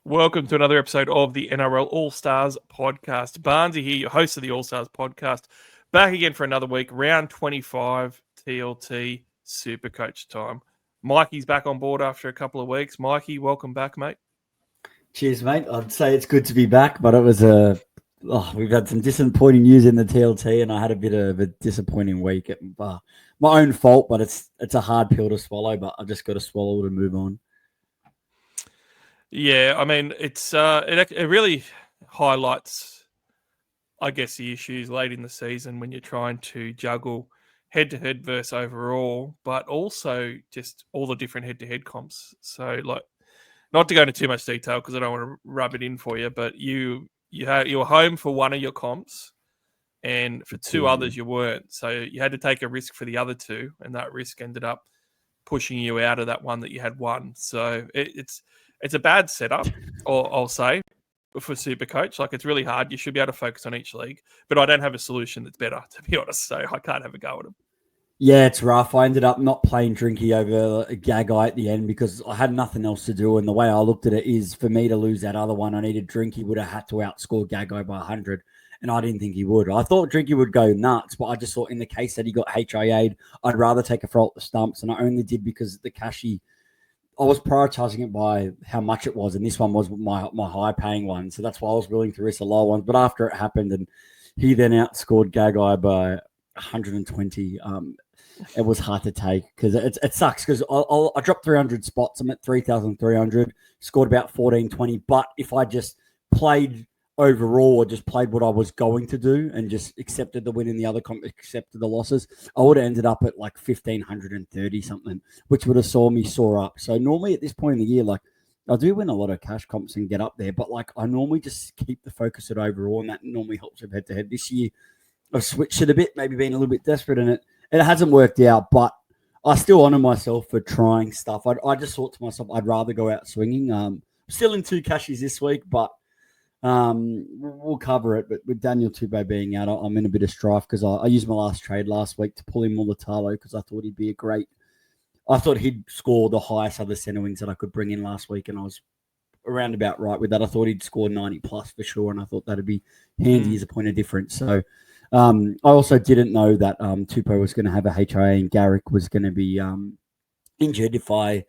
Welcome to another episode of the NRL Allstars podcast. Barnesy here, your host of the Allstars podcast, back again for another week, round 25 TLT Supercoach time. Mikey's back on board after a couple of weeks. Mikey, welcome back, mate. Cheers, mate. I'd say it's good to be back, but it was we've had some disappointing news in the TLT, and I had a bit of a disappointing week. My own fault, but it's a hard pill to swallow. But I just got to swallow it and move on. Yeah, I mean, it really highlights, I guess, the issues late in the season when you're trying to juggle head-to-head versus overall, but also just all the different head-to-head comps. So, like, not to go into too much detail because I don't want to rub it in for you, but you were home for one of your comps, and for two others you weren't. So you had to take a risk for the other two, and that risk ended up pushing you out of that one that you had won. So it's a bad setup, or I'll say, for Supercoach. Like, it's really hard. You should be able to focus on each league, but I don't have a solution that's better, to be honest. So I can't have a go at them. Yeah, it's rough. I ended up not playing Drinky over a Gagai at the end because I had nothing else to do. And the way I looked at it is, for me to lose that other one, I needed Drinky would have had to outscore Gagai by 100. And I didn't think he would. I thought Drinky would go nuts, but I just thought in the case that he got HIA'd, I'd rather take a throw at the stumps. And I only did because the cashy, I was prioritizing it by how much it was. And this one was my high paying one. So that's why I was willing to risk the low ones. But after it happened and he then outscored Gagai by 120, it was hard to take because it sucks because I dropped 300 spots. I'm at 3,300, scored about 1420. But if I just played overall or just played what I was going to do and just accepted the win in the other comp, accepted the losses, I would have ended up at like 1,530 something, which would have saw me soar up. So normally at this point in the year, like, I do win a lot of cash comps and get up there, but like I normally just keep the focus at overall, and that normally helps with head-to-head. This year, I've switched it a bit, maybe being a little bit desperate in it. It hasn't worked out, but I still honor myself for trying stuff. I just thought to myself, I'd rather go out swinging. Still in 2 cashies this week, but we'll cover it. But with Daniel Tupou being out, I'm in a bit of strife because I used my last trade last week to pull in Mulatalo because I thought he'd be I thought he'd score the highest other centre wings that I could bring in last week, and I was around about right with that. I thought he'd score 90 plus for sure, and I thought that'd be handy as a point of difference. So I also didn't know that Tupou was going to have a HIA and Garrick was going to be injured. If I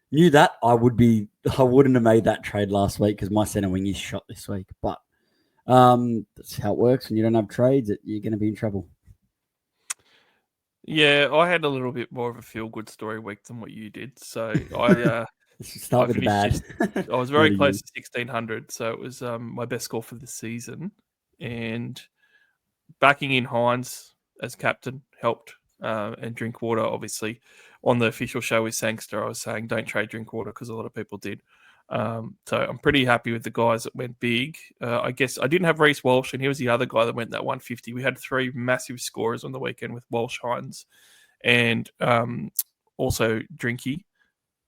knew that, I wouldn't have made that trade last week because my centre wing is shot this week. But that's how it works when you don't have trades. You're going to be in trouble. Yeah, I had a little bit more of a feel-good story week than what you did. So I start with the bad. I was very close to 1,600, so it was my best score for the season. And backing in Hines as captain helped, and Drinkwater, obviously, on the official show with Sangster, I was saying don't trade Drinkwater because a lot of people did. So I'm pretty happy with the guys that went big. I guess I didn't have Reece Walsh, and he was the other guy that went that 150. We had 3 massive scorers on the weekend with Walsh, Hines, and also Drinky.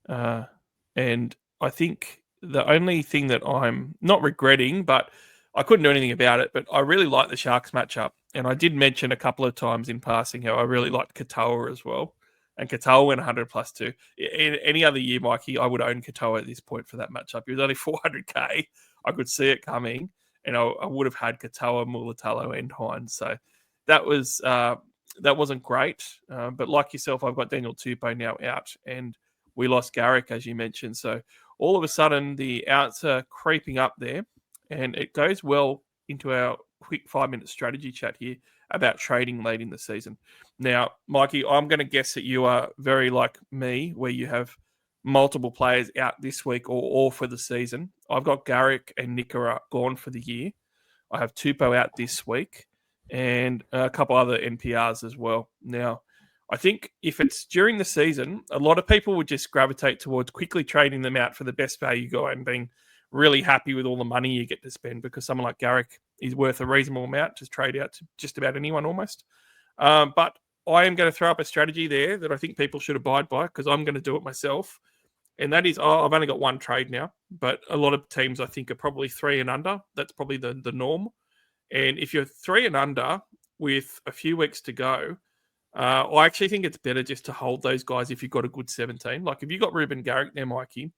And I think the only thing that I'm not regretting, but I couldn't do anything about it, but I really like the Sharks matchup. And I did mention a couple of times in passing how I really liked Katoa as well. And Katoa went 100 plus 2. In any other year, Mikey, I would own Katoa at this point for that matchup. He was only 400k. I could see it coming, and I would have had Katoa, Mulatalo, and Hines. So that wasn't great. But like yourself, I've got Daniel Tupou now out, and we lost Garrick, as you mentioned. So all of a sudden, the outs are creeping up there, and it goes well into our quick 5-minute strategy chat here about trading late in the season. Now, Mikey, I'm going to guess that you are very like me, where you have multiple players out this week or all for the season. I've got Garrick and Nickera gone for the year. I have Tupou out this week and a couple other NPRs as well. Now, I think if it's during the season, a lot of people would just gravitate towards quickly trading them out for the best value guy and being really happy with all the money you get to spend, because someone like Garrick is worth a reasonable amount to trade out to just about anyone almost. But I am going to throw up a strategy there that I think people should abide by, because I'm going to do it myself. And that is, I've only got one trade now, but a lot of teams I think are probably 3 and under. That's probably the norm. And if you're 3 and under with a few weeks to go, I actually think it's better just to hold those guys if you've got a good 17. Like if you've got Ruben Garrick there, Mikey,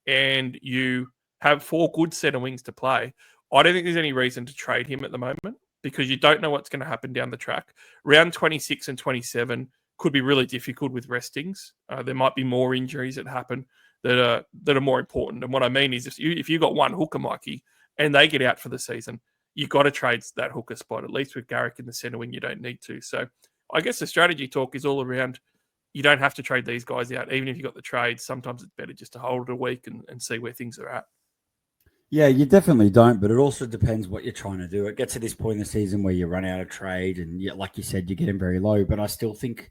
and you have 4 good centre wings to play, I don't think there's any reason to trade him at the moment because you don't know what's going to happen down the track. Round 26 and 27 could be really difficult with restings. There might be more injuries that happen that are more important. And what I mean is if you got one hooker, Mikey, and they get out for the season, you've got to trade that hooker spot. At least with Garrick in the centre wing, you don't need to. So I guess the strategy talk is all around you don't have to trade these guys out. Even if you got the trade, sometimes it's better just to hold it a week and see where things are at. Yeah, you definitely don't, but it also depends what you're trying to do. It gets to this point in the season where you run out of trade and, like you said, you're getting very low. But I still think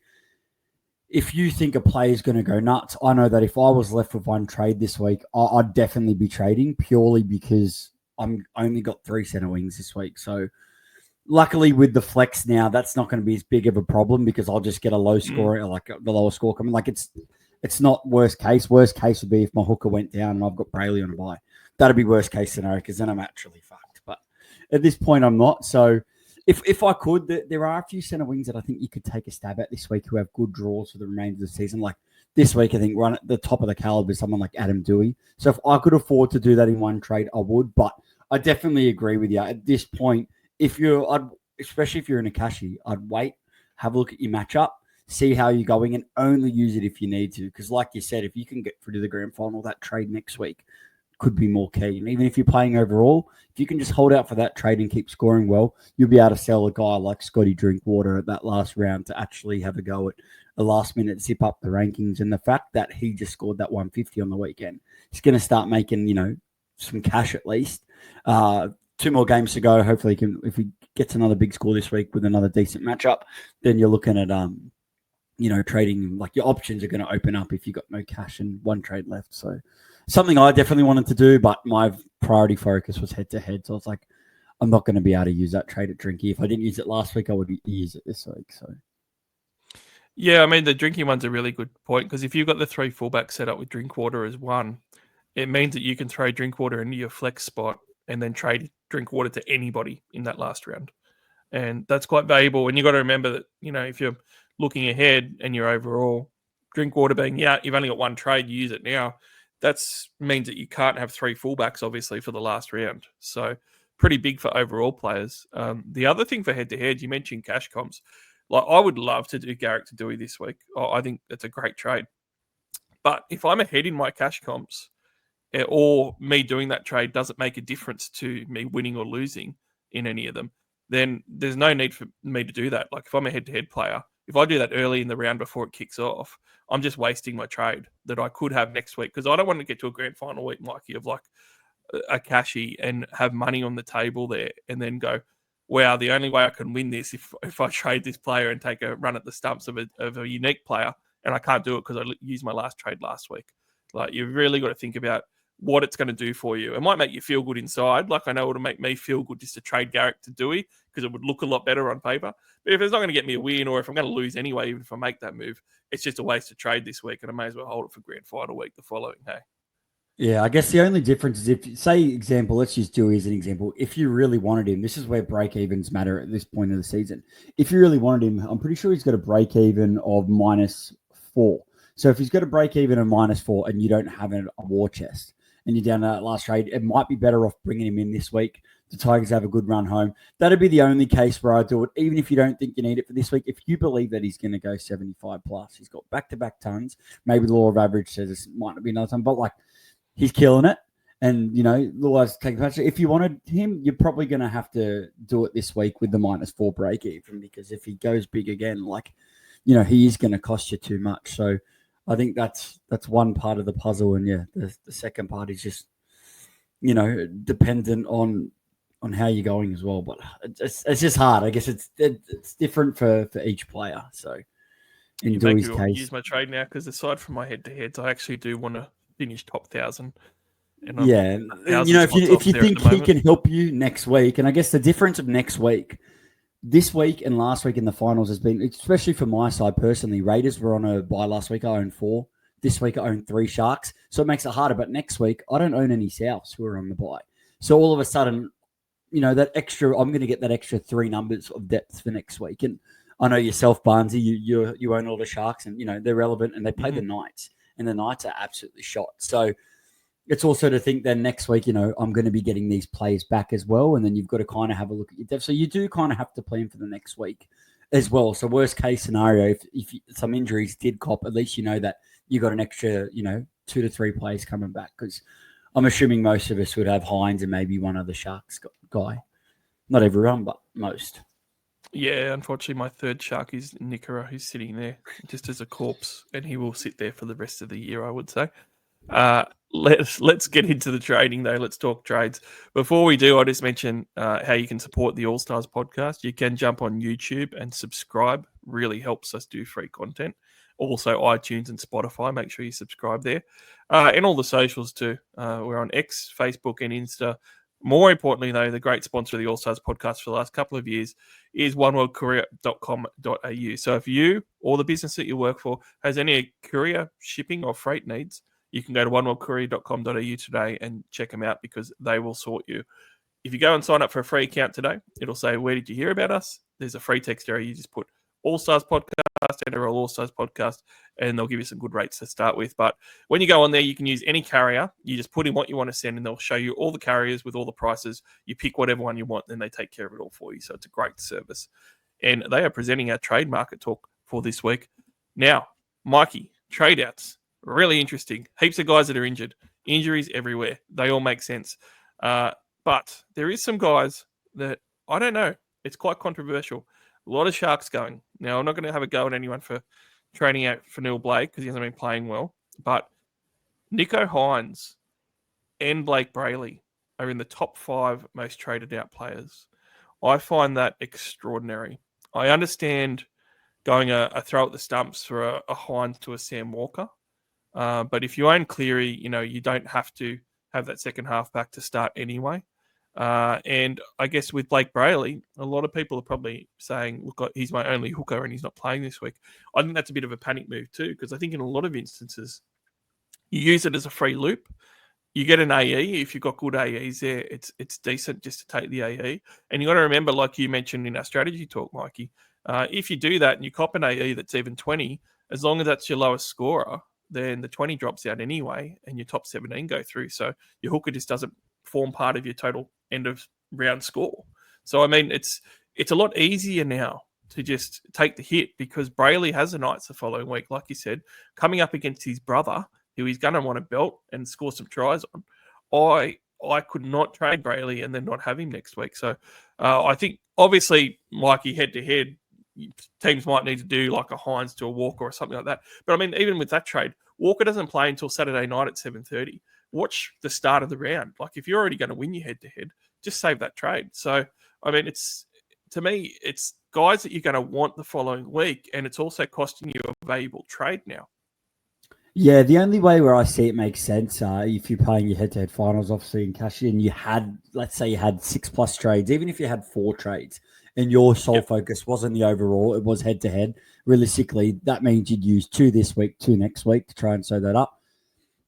if you think a play is going to go nuts, I know that if I was left with one trade this week, I'd definitely be trading purely because I'm only got 3 centre wings this week. So luckily with the flex now, that's not going to be as big of a problem because I'll just get a low score, like the lower score coming. Like it's not worst case. Worst case would be if my hooker went down and I've got Brayley on a bye. That'd be worst case scenario because then I'm actually fucked. But at this point, I'm not. So if I could, there are a few centre wings that I think you could take a stab at this week who have good draws for the remainder of the season. Like this week, I think run at the top of the caliber is someone like Adam Dewey. So if I could afford to do that in one trade, I would. But I definitely agree with you. At this point, especially if you're in a cashy, I'd wait, have a look at your matchup, see how you're going, and only use it if you need to. Because like you said, if you can get through to the grand final, that trade next week could be more key. And even if you're playing overall, if you can just hold out for that trade and keep scoring well, you'll be able to sell a guy like Scotty Drinkwater at that last round to actually have a go at a last minute zip up the rankings. And the fact that he just scored that 150 on the weekend, he's going to start making, some cash at least. 2 more games to go. Hopefully if he gets another big score this week with another decent matchup, then you're looking at, trading, like your options are going to open up if you've got no cash and one trade left. So something I definitely wanted to do, but my priority focus was head to head. So it's like, I'm not going to be able to use that trade at Drinky. If I didn't use it last week, I would use it this week. So, yeah, I mean, the Drinky one's a really good point because if you've got the 3 fullbacks set up with Drinkwater as one, it means that you can throw Drinkwater into your flex spot and then trade Drinkwater to anybody in that last round. And that's quite valuable. And you've got to remember that, if you're looking ahead and you're overall, Drinkwater being, you've only got one trade, you use it now. That means that you can't have 3 fullbacks, obviously, for the last round. So pretty big for overall players. The other thing for head-to-head, you mentioned cash comps. Like I would love to do Garrick to Dewey this week. I think that's a great trade. But if I'm ahead in my cash comps, or me doing that trade doesn't make a difference to me winning or losing in any of them, then there's no need for me to do that. Like if I'm a head-to-head player, if I do that early in the round before it kicks off, I'm just wasting my trade that I could have next week because I don't want to get to a grand final week, Mikey, of like a cashy and have money on the table there and then go, wow, the only way I can win this if I trade this player and take a run at the stumps of a unique player, and I can't do it because I used my last trade last week. Like you've really got to think about what it's going to do for you. It might make you feel good inside. Like I know it'll make me feel good just to trade Garrick to Dewey because it would look a lot better on paper. But if it's not going to get me a win or if I'm going to lose anyway, even if I make that move, it's just a waste of trade this week and I may as well hold it for grand final week the following, hey? Yeah, I guess the only difference is if, say, let's use Dewey as an example. If you really wanted him, this is where break-evens matter at this point of the season. If you really wanted him, I'm pretty sure he's got a break-even of -4. So if he's got a break-even of -4 and you don't have a war chest and you're down to that last trade, it might be better off bringing him in this week. The Tigers have a good run home. That'd be the only case where I do it, even if you don't think you need it for this week. If you believe that he's going to go 75 plus, he's got back-to-back tons. Maybe the law of average says this might not be another time, but like, he's killing it. And, Luai's taking the patch. If you wanted him, you're probably going to have to do it this week with the -4 break even because if he goes big again, he is going to cost you too much. So I think that's one part of the puzzle. And, the second part is just, dependent on how you're going as well. But it's just hard. I guess it's different for each player. So in Dewey's case. Use my trade now because aside from my head-to-heads, I actually do want to finish top 1,000. If you think he can help you next week, and I guess the difference of next week, this week and last week in the finals has been, especially for my side personally, Raiders were on a bye last week. I own 4. This week I own 3 Sharks. So it makes it harder. But next week, I don't own any Souths who are on the bye. So all of a sudden, that extra, I'm going to get that extra 3 numbers of depth for next week. And I know yourself, Barnesy, you own all the Sharks and, they're relevant and they play the Knights. And the Knights are absolutely shot. So it's also to think then next week, I'm going to be getting these players back as well. And then you've got to kind of have a look at your depth. So you do kind of have to plan for the next week as well. So worst case scenario, if some injuries did cop, at least you know that you got an extra, 2 to 3 players coming back. Because I'm assuming most of us would have Hines and maybe one other Sharks guy. Not everyone, but most. Yeah, unfortunately, my third Shark is Nikora, who's sitting there just as a corpse, and he will sit there for the rest of the year, I would say. Let's get into the trading, though. Let's talk trades. Before we do, I'll just mention how you can support the Allstars podcast. You can jump on YouTube and subscribe. Really helps us do free content. Also, iTunes and Spotify. Make sure you subscribe there. And all the socials, too. We're on X, Facebook, and Insta. More importantly, though, the great sponsor of the All-Stars podcast for the last couple of years is oneworldcourier.com.au. So if you or the business that you work for has any courier, shipping, or freight needs, you can go to oneworldcourier.com.au today and check them out because they will sort you. If you go and sign up for a free account today, it'll say, where did you hear about us? There's a free text area. You just put All-Stars podcast, NRL All-Stars podcast, and they'll give you some good rates to start with. But when you go on there, you can use any carrier. You just put in what you want to send, and they'll show you all the carriers with all the prices. You pick whatever one you want, then they take care of it all for you. So it's a great service. And they are presenting our trade market talk for this week. Now, Mikey, trade outs. Really interesting. Heaps of guys that are injured. Injuries everywhere. They all make sense. But there is some guys that, I don't know, it's quite controversial. A lot of Sharks going. Now, I'm not going to have a go at anyone for trading out for Neil Blake because he hasn't been playing well. But Nicho Hines and Blake Brayley are in the top 5 most traded out players. I find that extraordinary. I understand going a throw at the stumps for a Hines to a Sam Walker. But if you own Cleary, you don't have to have that second halfback to start anyway. And I guess with Blake Brayley, a lot of people are probably saying, look, he's my only hooker and he's not playing this week. I think that's a bit of a panic move too, because I think in a lot of instances, you use it as a free loop. You get an AE. If you've got good AEs there, it's decent just to take the AE. And you got to remember, like you mentioned in our strategy talk, Mikey, if you do that and you cop an AE that's even 20, as long as that's your lowest scorer, then the 20 drops out anyway and your top 17 go through. So your hooker just doesn't form part of your total end of round score. So, I mean, it's a lot easier now to just take the hit because Brayley has a Knights the following week, like you said, coming up against his brother, who he's going to want to belt and score some tries on. I could not trade Brayley and then not have him next week. So I think, obviously, Mikey, head-to-head, teams might need to do like a Hines to a Walker or something like that. But, I mean, even with that trade, Walker doesn't play until Saturday night at 7:30. Watch the start of the round. Like, if you're already going to win your head-to-head, just save that trade. So, I mean, to me, it's guys that you're going to want the following week, and it's also costing you a valuable trade now. Yeah, the only way where I see it makes sense, if you're playing your head-to-head finals, obviously, in cash in, let's say you had 6+ trades, even if you had 4 trades, and your sole focus wasn't the overall, it was head-to-head, realistically, that means you'd use 2 this week, 2 next week to try and sew that up.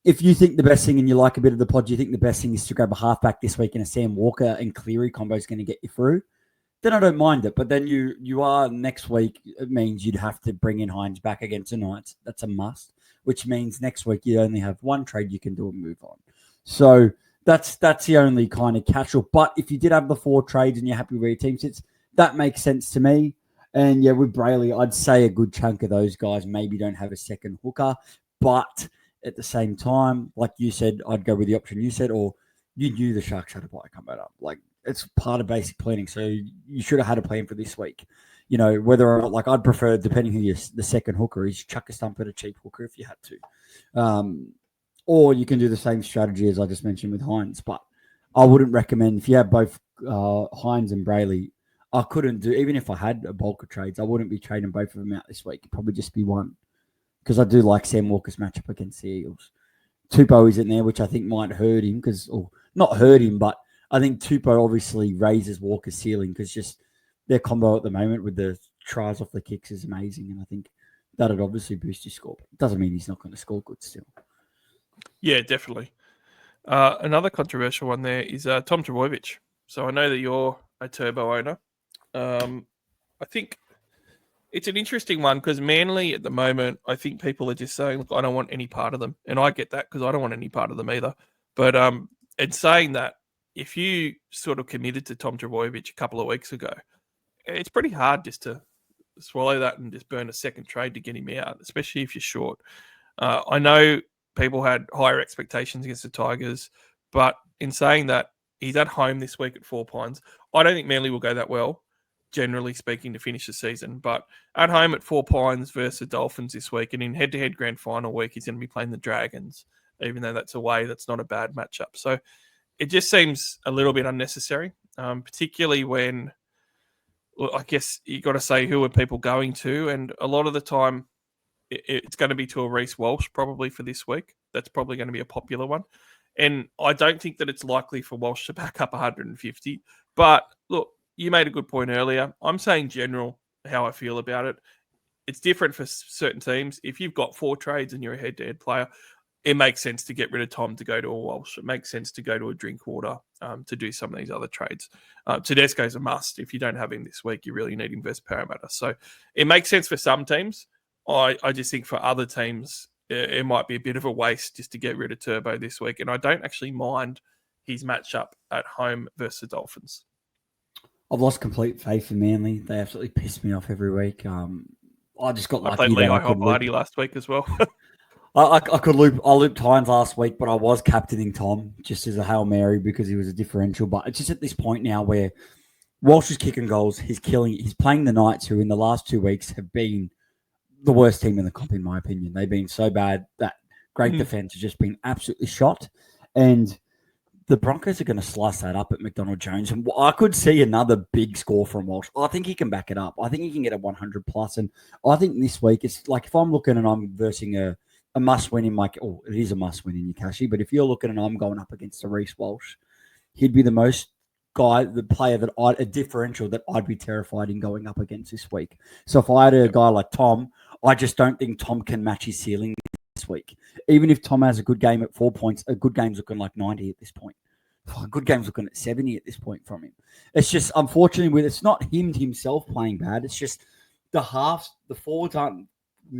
If you think the best thing and you like a bit of the pod, you think the best thing is to grab a halfback this week and a Sam Walker and Cleary combo is going to get you through, then I don't mind it. But then you are next week, it means you'd have to bring in Hines back against the Knights. That's a must, which means next week you only have 1 trade you can do and move on. So that's the only kind of catch-all. But if you did have the 4 trades and you're happy where your team sits, that makes sense to me. And yeah, with Brayley, I'd say a good chunk of those guys maybe don't have a second hooker. But at the same time, like you said, I'd go with the option you said, or you knew the Sharks had a buy coming up. Like, it's part of basic planning. So you should have had a plan for this week. Whether or not, like, I'd prefer, depending who the second hooker is, chuck a stump at a cheap hooker if you had to. Or you can do the same strategy as I just mentioned with Hines. But I wouldn't recommend, if you have both Hines and Brayley, I couldn't do, even if I had a bulk of trades, I wouldn't be trading both of them out this week. It'd probably just be one. Because I do like Sam Walker's matchup against the Eagles. Tupou isn't there, which I think might hurt him, or not hurt him, but I think Tupou obviously raises Walker's ceiling because just their combo at the moment with the tries off the kicks is amazing, and I think that'd obviously boost his score. It doesn't mean he's not going to score good still. Yeah, definitely. Another controversial one there is Tom Trbojevic. So I know that you're a Turbo owner. I think it's an interesting one because Manly at the moment, I think people are just saying, look, I don't want any part of them. And I get that because I don't want any part of them either. But in saying that, if you sort of committed to Tom Trbojevic a couple of weeks ago, it's pretty hard just to swallow that and just burn a second trade to get him out, especially if you're short. I know people had higher expectations against the Tigers, but in saying that, he's at home this week at 4 Pines. I don't think Manly will go that well, generally speaking, to finish the season. But at home at 4 Pines versus the Dolphins this week, and in head-to-head grand final week, he's going to be playing the Dragons, even though that's away. That's not a bad matchup. So it just seems a little bit unnecessary, particularly when, well, I guess you got to say who are people going to, and a lot of the time it's going to be to a Reece Walsh probably for this week. That's probably going to be a popular one. And I don't think that it's likely for Walsh to back up 150. But look, you made a good point earlier. I'm saying general how I feel about it. It's different for certain teams. If you've got 4 trades and you're a head-to-head player, it makes sense to get rid of Tom to go to a Walsh. It makes sense to go to a Drinkwater to do some of these other trades. Tedesco's a must. If you don't have him this week, you really need him versus Parramatta. So it makes sense for some teams. I just think for other teams, it might be a bit of a waste just to get rid of Turbo this week. And I don't actually mind his matchup at home versus the Dolphins. I've lost complete faith in Manly. They absolutely piss me off every week. I just got lucky. I played Lehigh Hoblardi last week as well. I looped Hines last week, but I was captaining Tom just as a Hail Mary because he was a differential. But it's just at this point now where Walsh is kicking goals. He's playing the Knights, who in the last 2 weeks have been the worst team in the comp, in my opinion. They've been so bad that great defense has just been absolutely shot. And the Broncos are going to slice that up at McDonald Jones. And I could see another big score from Walsh. I think he can back it up. I think he can get a 100 plus. And I think this week, it's like if I'm looking and I'm versing a must-win in my... Oh, it is a must-win in your Cashy. But if you're looking and I'm going up against a Reece Walsh, he'd be the player that a differential that I'd be terrified in going up against this week. So if I had a guy like Tom, I just don't think Tom can match his ceiling this week. Even if Tom has a good game at 4 points, a good game's looking like 90 at this point. A good game's looking at 70 at this point from him. It's just, unfortunately, it's not him himself playing bad. It's just the halves, the forwards aren't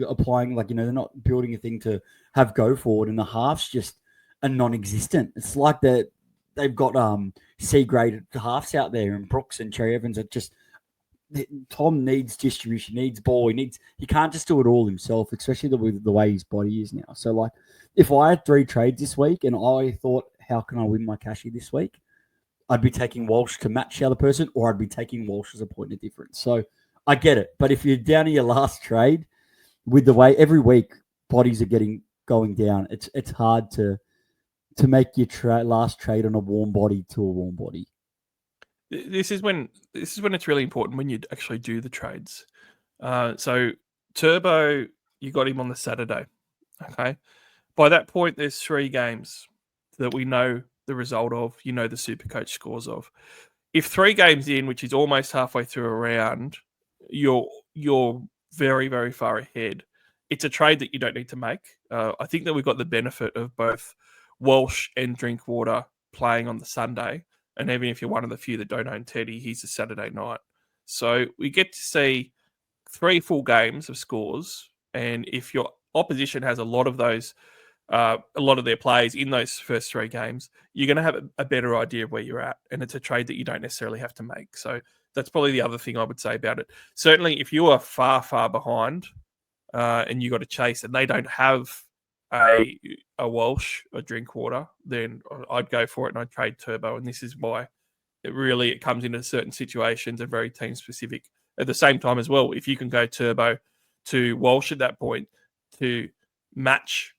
applying, they're not building a thing to have go forward, and the halves just are non-existent. It's like they've got C-graded halves out there, and Brooks and Cherry Evans are just... Tom needs distribution, needs ball. He can't just do it all himself, especially with the way his body is now. So, if I had 3 trades this week and I thought, how can I win my cashy this week? I'd be taking Walsh to match the other person, or I'd be taking Walsh as a point of difference. So, I get it. But if you're down to your last trade, with the way every week bodies are going down, it's hard to make your last trade on a warm body to a warm body. This is when it's really important when you actually do the trades. So Turbo, you got him on the Saturday. Okay. By that point, there's 3 games that we know the result of, the Supercoach scores of. If 3 games in, which is almost halfway through a round, you're very, very far ahead. It's a trade that you don't need to make. I think that we've got the benefit of both Walsh and Drinkwater playing on the Sunday. And even if you're one of the few that don't own Teddy, he's a Saturday night. So we get to see 3 full games of scores. And if your opposition has a lot of those, a lot of their plays in those first 3 games, you're going to have a better idea of where you're at. And it's a trade that you don't necessarily have to make. So that's probably the other thing I would say about it. Certainly, if you are far, far behind and you got to chase and they don't have a Walsh, a Drinkwater, then I'd go for it and I'd trade Turbo. And this is why it comes into certain situations and very team specific. At the same time as well, if you can go Turbo to Walsh at that point to match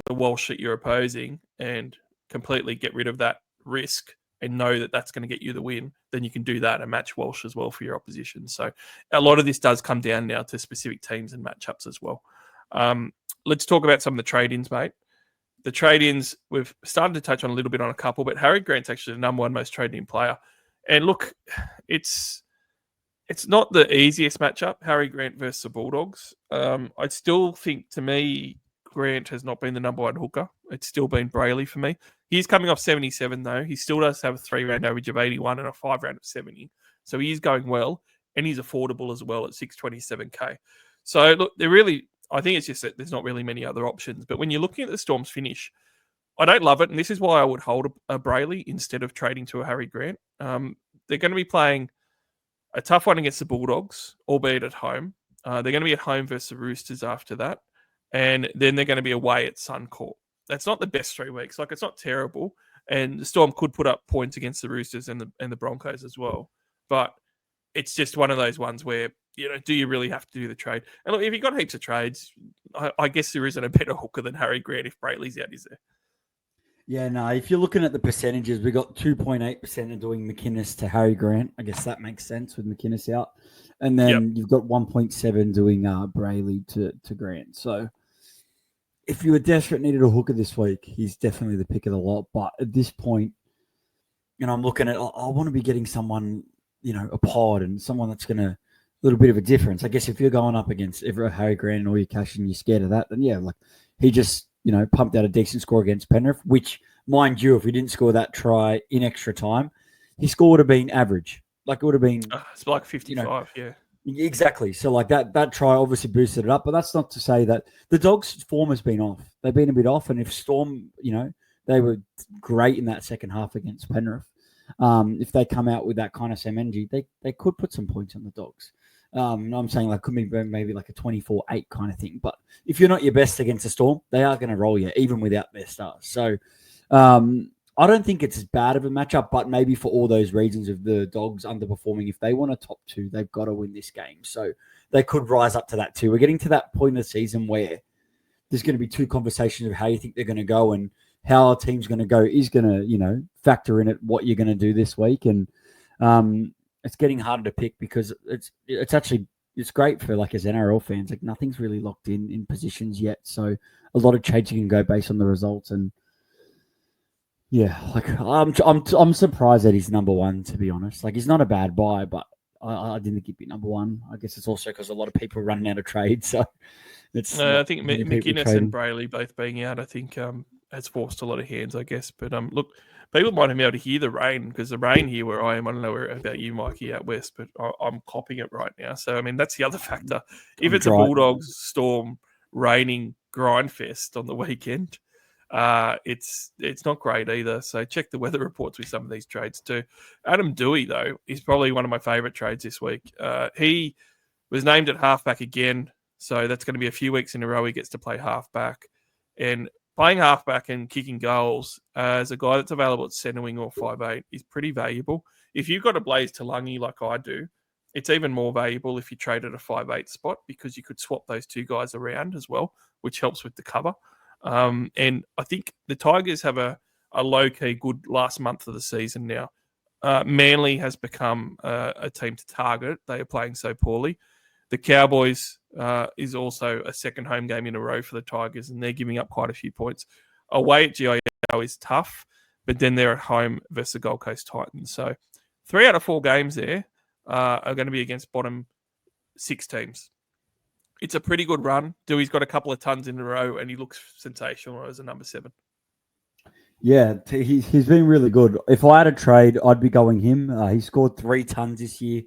the Walsh that you're opposing and completely get rid of that risk and know that that's going to get you the win, then you can do that and match Walsh as well for your opposition. So a lot of this does come down now to specific teams and matchups as well. Let's talk about some of the trade-ins, mate. The trade-ins, we've started to touch on a little bit on a couple, but Harry Grant's actually the number 1 most traded-in player. And look, it's not the easiest matchup, Harry Grant versus the Bulldogs. I still think, to me, Grant has not been the number 1 hooker. It's still been Brayley for me. He's coming off 77, though. He still does have a 3-round average of 81 and a 5-round of 70. So he is going well, and he's affordable as well at 627K. So, look, I think it's just that there's not really many other options. But when you're looking at the Storm's finish, I don't love it, and this is why I would hold a Brayley instead of trading to a Harry Grant. They're going to be playing a tough one against the Bulldogs, albeit at home. They're going to be at home versus the Roosters after that, and then they're going to be away at Suncorp. That's not the best 3 weeks. Like, it's not terrible, and the Storm could put up points against the Roosters and the Broncos as well. But it's just one of those ones where, do you really have to do the trade? And look, if you've got heaps of trades, I guess there isn't a better hooker than Harry Grant if Brayley's out, is there? Yeah, no, if you're looking at the percentages, we got 2.8% of doing McInnes to Harry Grant. I guess that makes sense with McInnes out. And then you've got 1.7 doing Brayley to Grant. So if you were desperate, needed a hooker this week, he's definitely the pick of the lot. But at this point, I'm looking at, I want to be getting someone, a pod and someone that's going to, a little bit of a difference. I guess if you're going up against Harry Grant and all your cash and you're scared of that, then he just, pumped out a decent score against Penrith, which, mind you, if he didn't score that try in extra time, his score would have been average. Like, it would have been... it's like 55, yeah. Exactly. So, like, that try obviously boosted it up, but that's not to say that the Dogs' form has been off. They've been a bit off, and if Storm, they were great in that second half against Penrith. If they come out with that kind of same energy, they could put some points on the Dogs. I'm saying like could be maybe like a 24-8 kind of thing. But if you're not your best against a Storm, they are going to roll you, even without their stars. So I don't think it's as bad of a matchup, but maybe for all those reasons of the Dogs underperforming, if they want a top 2, they've got to win this game. So they could rise up to that too. We're getting to that point of the season where there's going to be 2 conversations of how you think they're going to go, and how our team's going to go is going to, factor in at what you're going to do this week. And it's getting harder to pick because it's great for like as NRL fans. Like, nothing's really locked in positions yet, so a lot of changing can go based on the results. And yeah, like I'm surprised that he's number 1, to be honest. Like, he's not a bad buy, but I didn't think he'd be number 1. I guess it's also because a lot of people are running out of trade. So it's I think McInnes and Brayley both being out, I think has forced a lot of hands, I guess. But look, people might be able to hear the rain, because the rain here where I am, I don't know about you, Mikey, out west, but I'm copping it right now. So, I mean, that's the other factor. If it's a Bulldogs Storm raining grind fest on the weekend, it's not great either. So check the weather reports with some of these trades too. Adam Dewey, though, is probably one of my favourite trades this week. He was named at halfback again, so that's going to be a few weeks in a row he gets to play halfback. And playing halfback and kicking goals as a guy that's available at centre wing or 5'8" is pretty valuable. If you've got a Blaze Talangi like I do, it's even more valuable if you trade at a 5'8" spot, because you could swap those 2 guys around as well, which helps with the cover. And I think the Tigers have a low-key good last month of the season now. Manly has become a team to target. They are playing so poorly. The Cowboys is also a second home game in a row for the Tigers, and they're giving up quite a few points. Away at GIO is tough, but then they're at home versus the Gold Coast Titans. So 3 out of 4 games there are going to be against bottom 6 teams. It's a pretty good run. Dewey's got a couple of tons in a row, and he looks sensational as a number 7. Yeah, he's been really good. If I had a trade, I'd be going him. He scored 3 tons this year.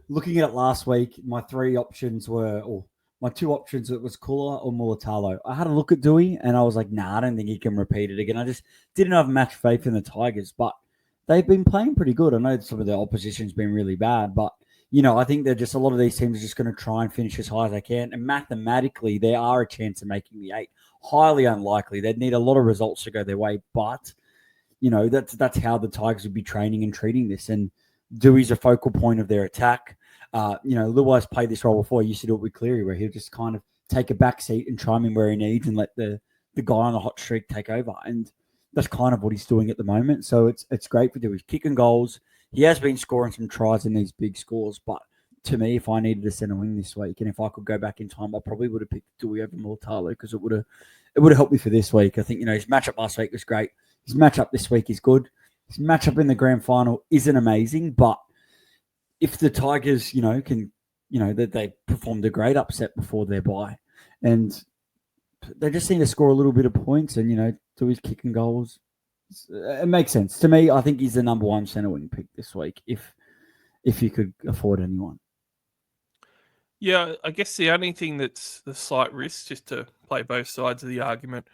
Looking at it last week, my 2 options it was Kula or Mulatalo. I had a look at Dewey, and I was like, nah, I don't think he can repeat it again. I just didn't have much faith in the Tigers, but they've been playing pretty good. I know some of the opposition's been really bad, but I think they're just, a lot of these teams are just going to try and finish as high as they can. And mathematically, there are a chance of making the 8. Highly unlikely. They'd need a lot of results to go their way, but that's how the Tigers would be training and treating this. And Dewey's a focal point of their attack. Luai's played this role before. He used to do it with Cleary, where he'll just kind of take a back seat and chime in where he needs and let the guy on the hot streak take over. And that's kind of what he's doing at the moment. So it's great for Dewey. He's kicking goals. He has been scoring some tries in these big scores, but to me, if I needed a centre wing this week, and if I could go back in time, I probably would have picked Dewey over Mulatalo, because it would have helped me for this week. I think his matchup last week was great. His matchup this week is good. His matchup in the grand final isn't amazing, but if the Tigers, that they performed a great upset before their bye, and they just need to score a little bit of points, and Dewey's kicking goals. It makes sense to me. I think he's the number 1 centre wing pick this week, if you could afford anyone. Yeah, I guess the only thing that's the slight risk, just to play both sides of the argument,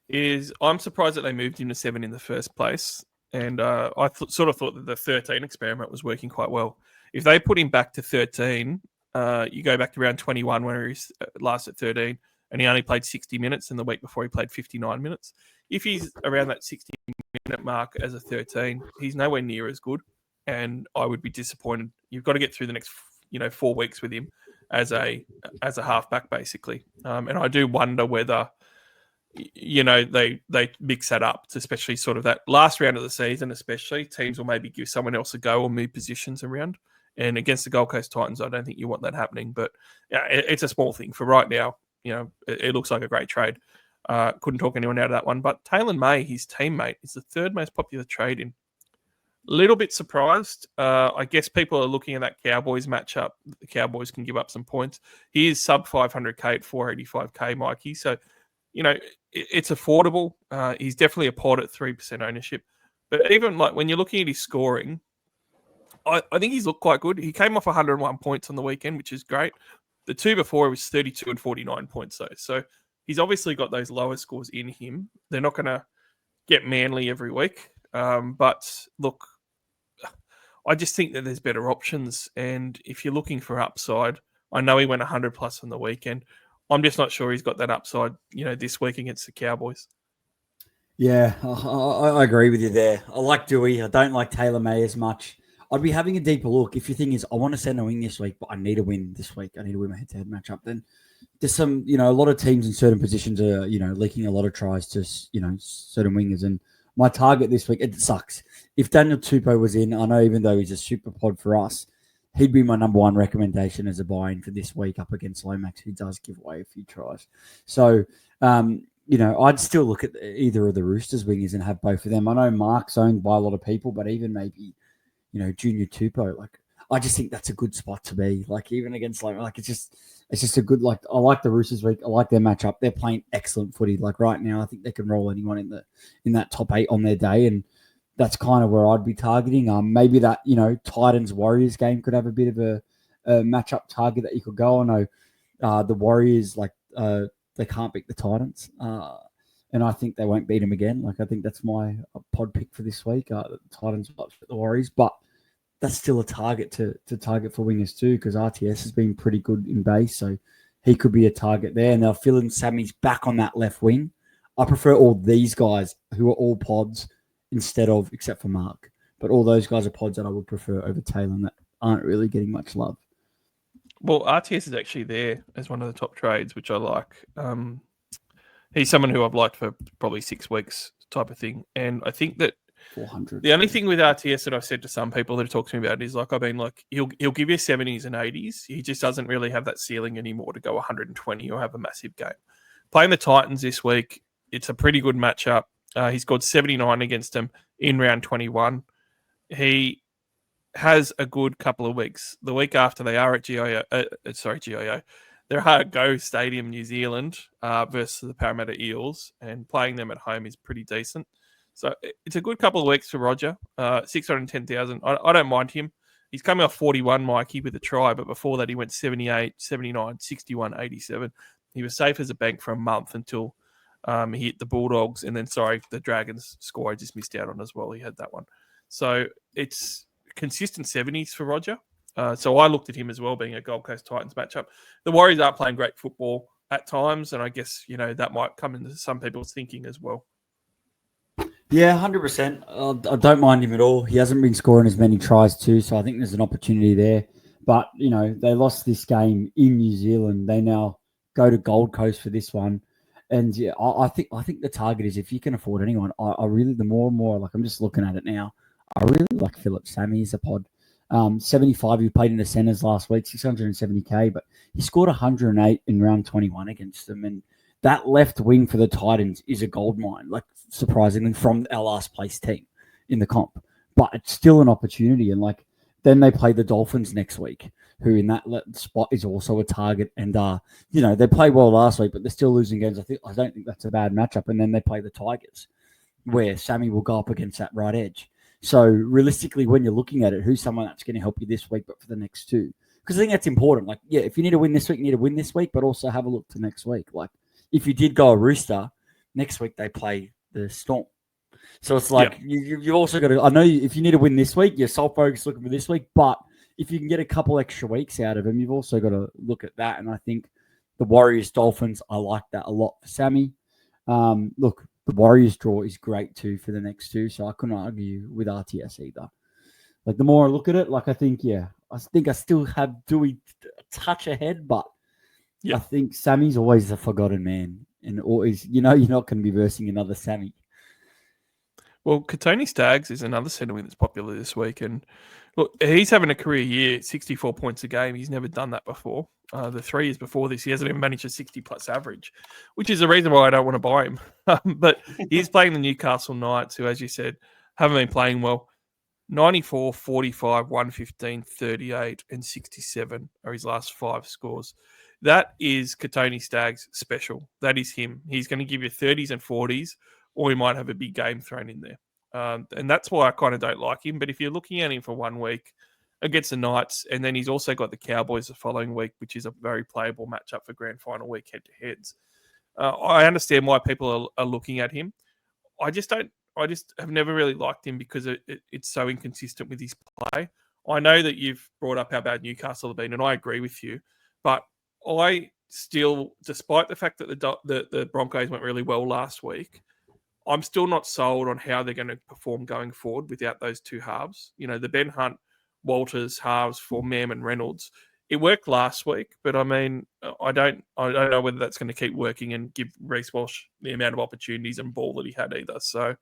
is I'm surprised that they moved him to 7 in the first place. And sort of thought that the 13 experiment was working quite well. If they put him back to 13, you go back to round 21 where he's last at 13, and he only played 60 minutes, and the week before he played 59 minutes. If he's around that 60-minute mark as a 13, he's nowhere near as good, and I would be disappointed. You've got to get through the next 4 weeks with him as a halfback, basically. And I do wonder whether they mix that up, especially sort of that last round of the season, especially teams will maybe give someone else a go or move positions around. And against the Gold Coast Titans, I don't think you want that happening. But yeah, it's a small thing for right now. It looks like a great trade. Couldn't talk anyone out of that one. But Taylor May, his teammate, is the third most popular trade in. A little bit surprised. I guess people are looking at that Cowboys matchup. The Cowboys can give up some points. He is sub 500K at 485K, Mikey. So, it's affordable. He's definitely a pod at 3% ownership. But even like when you're looking at his scoring, I think he's looked quite good. He came off 101 points on the weekend, which is great. The two before it was 32 and 49 points though. So he's obviously got those lower scores in him. They're not going to get Manly every week. But look, I just think that there's better options. And if you're looking for upside, I know he went 100 plus on the weekend. I'm just not sure he's got that upside, this week against the Cowboys. Yeah, I agree with you there. I like Dewey. I don't like Taylor May as much. I'd be having a deeper look. If your thing is, I want to send a win this week, but I need a win this week. I need to win my head-to-head matchup. Then there's some, a lot of teams in certain positions are, leaking a lot of tries to, certain wingers. And my target this week, it sucks. If Daniel Tupou was in, I know even though he's a super pod for us, he'd be my number one recommendation as a buy-in for this week up against Lomax, who does give away a few tries. So, I'd still look at either of the Roosters wingers and have both of them. I know Mark's owned by a lot of people, but even maybe, Junior Tupou, I just think that's a good spot to be. Even against it's just a good, I like the Roosters week. I like their matchup. They're playing excellent footy. Right now, I think they can roll anyone in that top 8 on their day. And that's kind of where I'd be targeting. Maybe that, Titans Warriors game could have a bit of a matchup target that you could go. I know the Warriors, they can't beat the Titans. And I think they won't beat them again. I think that's my pod pick for this week. The Titans will upset the Warriors, but that's still a target to target for wingers too, because RTS has been pretty good in base, so he could be a target there. And they'll fill in Sammy's back on that left wing. I prefer all these guys who are all pods except for Mark. But all those guys are pods that I would prefer over Taylor that aren't really getting much love. Well, RTS is actually there as one of the top trades, which I like. He's someone who I've liked for probably 6 weeks type of thing. And I think that 400. The only thing with RTS that I've said to some people that have talked to me about is I've been he'll give you 70s and 80s. He just doesn't really have that ceiling anymore to go 120 or have a massive game. Playing the Titans this week, it's a pretty good matchup. He scored 79 against them in round 21. He has a good couple of weeks. The week after they are at GIO. They're at Go Stadium, New Zealand versus the Parramatta Eels, and playing them at home is pretty decent. So it's a good couple of weeks for Roger. 610,000. I don't mind him. He's coming off 41, Mikey, with a try, but before that he went 78, 79, 61, 87. He was safe as a bank for a month until he hit the Bulldogs, and then, the Dragons score I just missed out on as well. He had that one. So it's consistent 70s for Roger. So I looked at him as well being a Gold Coast Titans matchup. The Warriors are playing great football at times, and I guess, that might come into some people's thinking as well. Yeah, 100%. I don't mind him at all. He hasn't been scoring as many tries too, so I think there's an opportunity there. But, they lost this game in New Zealand. They now go to Gold Coast for this one. And yeah, I think the target is if you can afford anyone, I really, the more and more, I'm just looking at it now, I really like Philip Sammy as a pod. 75, he played in the centres last week, 670K, but he scored 108 in round 21 against them. And that left wing for the Titans is a gold mine, surprisingly, from our last place team in the comp. But it's still an opportunity. And then they play the Dolphins next week, who in that spot is also a target. And, they played well last week, but they're still losing games. I don't think that's a bad matchup. And then they play the Tigers, where Sammy will go up against that right edge. So realistically, when you're looking at it, who's someone that's going to help you this week, but for the next two? Because I think that's important. If you need to win this week, you need to win this week, but also have a look to next week. If you did go a Rooster, Next week they play the Storm. So it's like you also got to. I know if you need to win this week, you're sole focus looking for this week. But if you can get a couple extra weeks out of them, you've also got to look at that. And I think the Warriors Dolphins, I like that a lot for Sammy. Look, the Warriors draw is great too for the next two, so I couldn't argue with RTS either. Like the more I look at it, like I think I still have Dewey a touch ahead, but I think Sammy's always a forgotten man, and always you're not going to be versing another Sammy. Well, Katoni Staggs is another centre wing that's popular this week. And look, he's having a career year, 64 points a game. He's never done that before. The 3 years before this, he hasn't even managed a 60-plus average, which is the reason why I don't want to buy him. But he's playing the Newcastle Knights, who, as you said, haven't been playing well. 94, 45, 115, 38, and 67 are his last 5 scores. That is Katoni Staggs special. That is him. He's going to give you 30s and 40s, or he might have a big game thrown in there. And that's why I kind of don't like him. But if you're looking at him for 1 week against the Knights, and then he's also got the Cowboys the following week, which is a very playable matchup for grand final week head-to-heads. I understand why people are looking at him. I just have never really liked him because it's so inconsistent with his play. I know that you've brought up how bad Newcastle have been, and I agree with you. But I still, despite the fact that the Broncos went really well last week, I'm still not sold on how they're going to perform going forward without those 2 halves. You know, the Ben Hunt, Walters halves for Mam and Reynolds. It worked last week, but I mean, I don't know whether that's going to keep working and give Reece Walsh the amount of opportunities and ball that he had either. So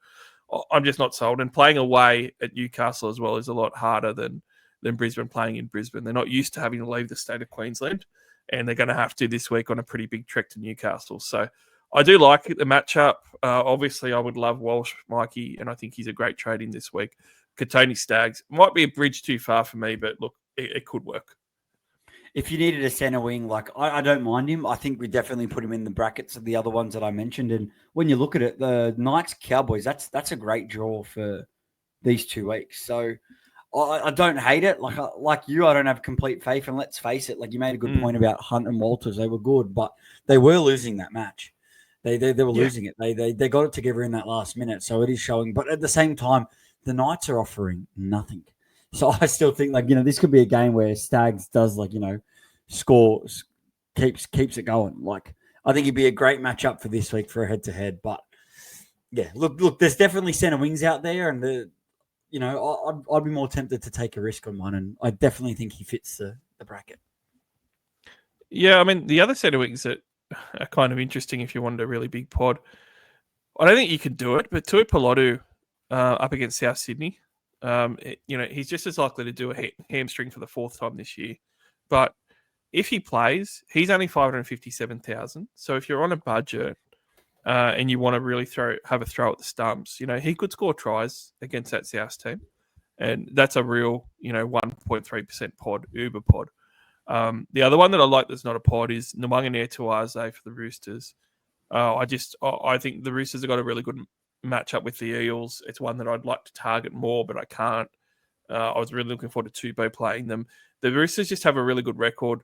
I'm just not sold. And playing away at Newcastle as well is a lot harder than Brisbane playing in Brisbane. They're not used to having to leave the state of Queensland, and they're going to have to this week on a pretty big trek to Newcastle. So I do like the matchup. Obviously, I would love Walsh, Mikey, and I think he's a great trade in this week. Katoni Staggs might be a bridge too far for me, but look, it could work. If you needed a centre wing, like I don't mind him. I think we definitely put him in the brackets of the other ones that I mentioned. And when you look at it, the Knights Cowboys, that's a great draw for these 2 weeks. So I don't hate it. Like you, I don't have complete faith. And let's face it, like you made a good point about Hunt and Walters. They were good, but they were losing that match. They were losing it. They got it together in that last minute. So it is showing. But at the same time, the Knights are offering nothing. So I still think this could be a game where Staggs does scores, keeps it going. Like I think it'd be a great matchup for this week for a head-to-head. But yeah, look, there's definitely centre wings out there, and I'd be more tempted to take a risk on one, and I definitely think he fits the bracket. Yeah, I mean the other centre wings that are kind of interesting if you wanted a really big pod. I don't think you can do it, but Tui Pilotu up against South Sydney, he's just as likely to do a hamstring for the 4th time this year. But if he plays, he's only 557,000. So if you're on a budget and you want to really have a throw at the stumps, he could score tries against that South team. And that's a real, 1.3% pod, uber pod. The other one that I like that's not a pod is Nwanganea Tuaze for the Roosters. I think the Roosters have got a really good matchup with the Eels. It's one that I'd like to target more, but I can't. I was really looking forward to Tupou playing them. The Roosters just have a really good record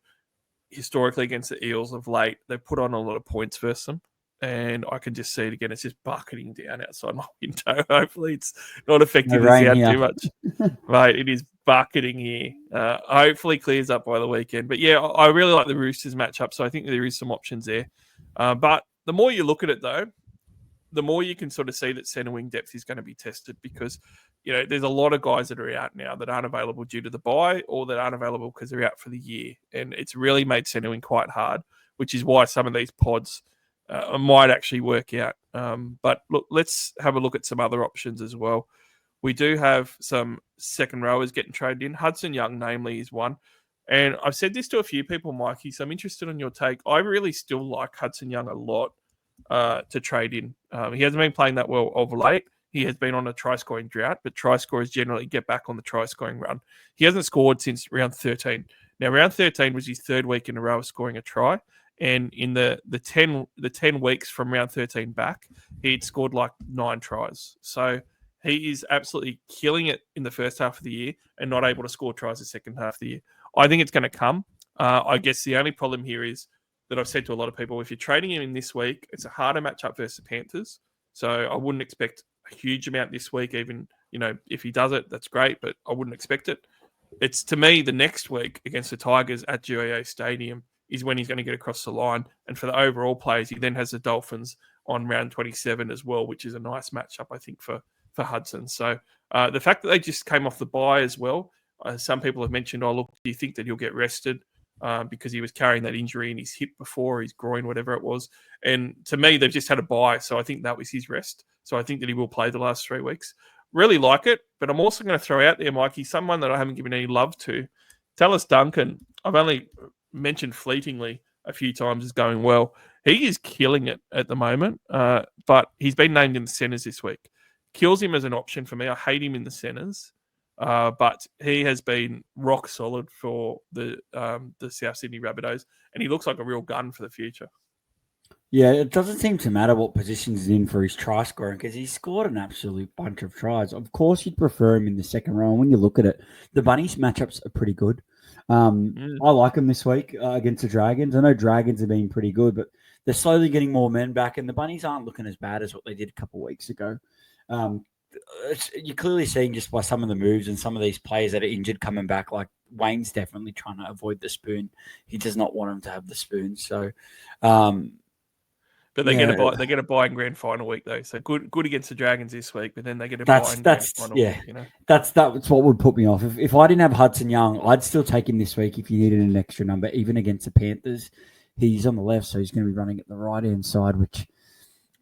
historically against the Eels of late. They've put on a lot of points versus them, and I can just see it again. It's just bucketing down outside my window. Hopefully it's not affecting the sound too much. Right, it is bucketing here. Hopefully clears up by the weekend. But yeah, I really like the Roosters matchup, so I think there is some options there. But the more you look at it, though, the more you can sort of see that centre wing depth is going to be tested because, there's a lot of guys that are out now that aren't available due to the bye or that aren't available because they're out for the year. And it's really made centre wing quite hard, which is why some of these pods might actually work out. But look, let's have a look at some other options as well. We do have some second rowers getting traded in. Hudson Young, namely, is one. And I've said this to a few people, Mikey, so I'm interested in your take. I really still like Hudson Young a lot to trade in. He hasn't been playing that well of late. He has been on a try-scoring drought, but try scorers generally get back on the try-scoring run. He hasn't scored since round 13. Now, round 13 was his 3rd week in a row of scoring a try. And in the 10 weeks from round 13 back, he'd scored like 9 tries. So he is absolutely killing it in the first half of the year and not able to score tries the second half of the year. I think it's going to come. I guess the only problem here is that I've said to a lot of people, if you're trading him in this week, it's a harder matchup versus the Panthers. So I wouldn't expect a huge amount this week. Even, if he does it, that's great, but I wouldn't expect it. It's, to me, the next week against the Tigers at GIA Stadium is when he's going to get across the line. And for the overall players, he then has the Dolphins on round 27 as well, which is a nice matchup, I think, for Hudson. So the fact that they just came off the bye as well, some people have mentioned, look, do you think that he'll get rested? Because he was carrying that injury in his hip before, his groin, whatever it was. And to me, they've just had a bye, so I think that was his rest. So I think that he will play the last 3 weeks. Really like it, but I'm also going to throw out there, Mikey, someone that I haven't given any love to. Tallis Duncan, I've only mentioned fleetingly a few times, is going well. He is killing it at the moment, but he's been named in the centres this week. Kills him as an option for me. I hate him in the centres. But he has been rock solid for the South Sydney Rabbitohs, and he looks like a real gun for the future. Yeah, it doesn't seem to matter what position he's in for his try scoring because he's scored an absolute bunch of tries. Of course, you'd prefer him in the second row. And when you look at it, the Bunnies matchups are pretty good. I like him this week against the Dragons. I know Dragons have been pretty good, but they're slowly getting more men back, and the Bunnies aren't looking as bad as what they did a couple of weeks ago. You're clearly seeing just by some of the moves and some of these players that are injured coming back, like Wayne's definitely trying to avoid the spoon. He does not want him to have the spoon. So, but they get a bye in grand final week though. So good against the Dragons this week, but then they get a bye in grand final week. That's what would put me off. If I didn't have Hudson Young, I'd still take him this week if you needed an extra number, even against the Panthers. He's on the left, so he's going to be running at the right hand side, which.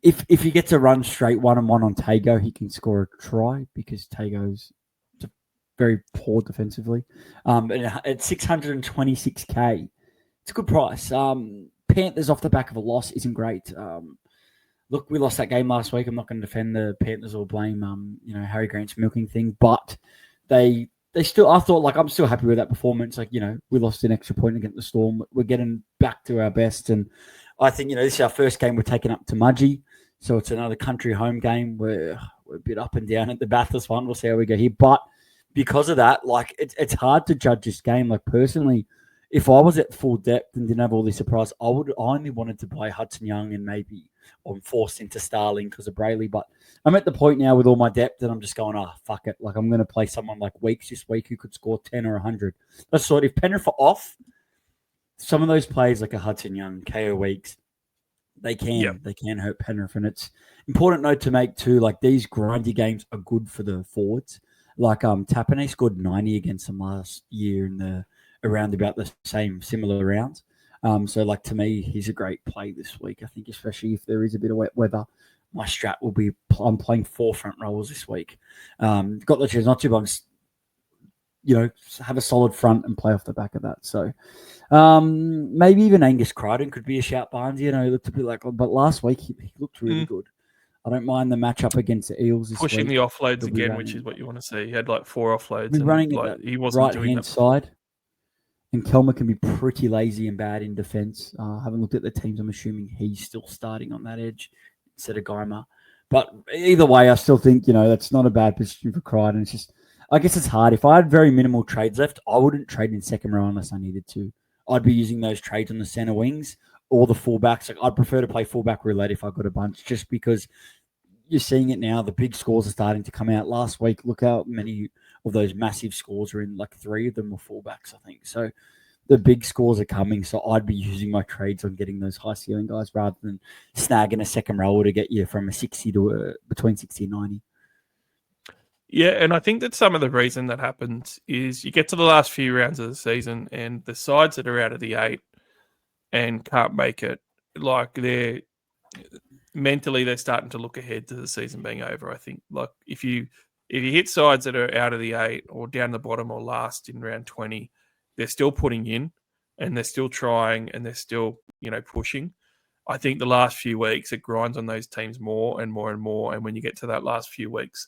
If he gets a run straight 1-on-1 on Tago, he can score a try because Tago's very poor defensively. At 626K, it's a good price. Panthers off the back of a loss isn't great. Look, we lost that game last week. I'm not going to defend the Panthers or blame Harry Grant's milking thing, but they still. I thought I'm still happy with that performance. We lost an extra point against the Storm. We're getting back to our best, and I think this is our first game we're taking up to Mudgee. So it's another country home game. We're a bit up and down at the Bathurst one. We'll see how we go here. But because of that, it's hard to judge this game. Personally, if I was at full depth and didn't have all this surprise, I only wanted to play Hudson Young and maybe I'm forced into Starling because of Brayley. But I'm at the point now with all my depth that I'm just going, fuck it. I'm going to play someone like Weeks this week who could score 10 or 100. That's sort of, if Penrith are off, some of those players like a Hudson Young, KO Weeks, they can hurt Penrith. And it's important note to make too, these grindy games are good for the forwards. Tapane scored 90 against them last year in around about the similar rounds. So to me, he's a great play this week. I think especially if there is a bit of wet weather, my strat will be I'm playing 4 front rows this week. Got the chance not to, but have a solid front and play off the back of that. So maybe even Angus Crichton could be a shout, Barnes. He looked a bit but last week he looked really good. I don't mind the matchup against the Eels this Pushing week. the offloads again, which is what you want to see. He had 4 offloads. And running he wasn't right doing hand that side. And Kelmer can be pretty lazy and bad in defence. I haven't looked at the teams. I'm assuming he's still starting on that edge instead of Geimer. But either way, I still think, that's not a bad position for Crichton. It's just, I guess it's hard. If I had very minimal trades left, I wouldn't trade in second row unless I needed to. I'd be using those trades on the centre wings or the fullbacks. I'd prefer to play fullback roulette if I got a bunch, just because you're seeing it now. The big scores are starting to come out. Last week, look how many of those massive scores are in. 3 of them were fullbacks, I think. So the big scores are coming. So I'd be using my trades on getting those high ceiling guys rather than snagging a second rower to get you from a 60 to between 60 and 90. Yeah, and I think that some of the reason that happens is you get to the last few rounds of the season and the sides that are out of the 8 and can't make it, they're mentally they're starting to look ahead to the season being over. I think if you hit sides that are out of the 8 or down the bottom or last in round 20, they're still putting in and they're still trying and they're still pushing. I think the last few weeks it grinds on those teams more and more and more, and when you get to that last few weeks,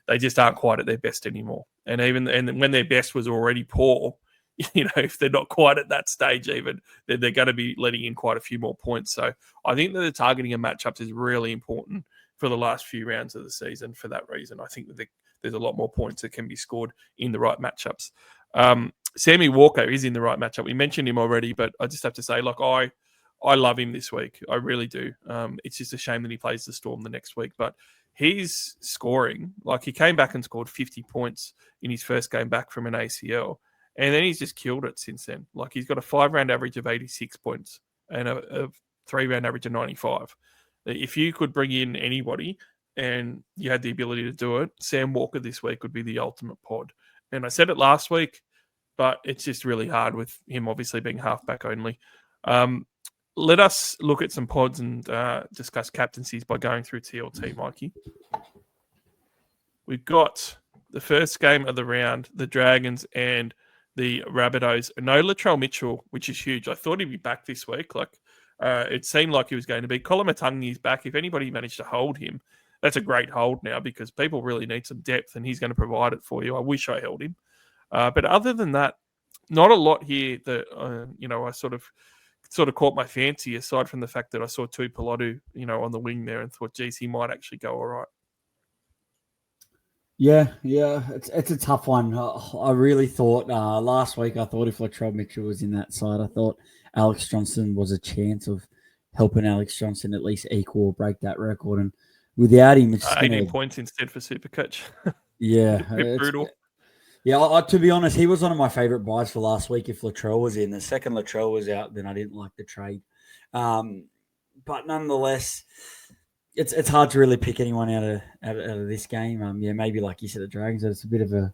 they just aren't quite at their best anymore. And when their best was already poor, if they're not quite at that stage even, they're going to be letting in quite a few more points. So I think that the targeting of matchups is really important for the last few rounds of the season for that reason. I think that there's a lot more points that can be scored in the right matchups. Sammy Walker is in the right matchup. We mentioned him already, but I just have to say, I love him this week. I really do. It's just a shame that he plays the Storm the next week, but he's scoring. Like, he came back and scored 50 points in his first game back from an ACL, and then he's just killed it since then. Like, he's got a 5-round average of 86 points and a 3-round average of 95. If you could bring in anybody and you had the ability to do it, Sam Walker this week would be the ultimate pod. And I said it last week, but it's just really hard with him obviously being halfback only. Let us look at some pods and discuss captaincies by going through TLT, Mikey. We've got the first game of the round, the Dragons and the Rabbitohs. No Latrell Mitchell, which is huge. I thought he'd be back this week. It seemed like he was going to be. Koloamatangi's back. If anybody managed to hold him, that's a great hold now because people really need some depth and he's going to provide it for you. I wish I held him. But other than that, not a lot here that, I sort of caught my fancy, aside from the fact that I saw Tuipulotu, on the wing there and thought, geez, he might actually go all right. Yeah, it's a tough one. I really thought last week, I thought if Latrell Mitchell was in that side, I thought Alex Johnson was a chance of helping Alex Johnson at least equal or break that record. And without him, it's 18 points instead for Supercoach. Yeah. It's brutal. Yeah, to be honest, he was one of my favourite buys for last week if Latrell was in. The second Latrell was out, then I didn't like the trade. But nonetheless, it's hard to really pick anyone out of this game. Maybe like you said, the Dragons, it's a bit of a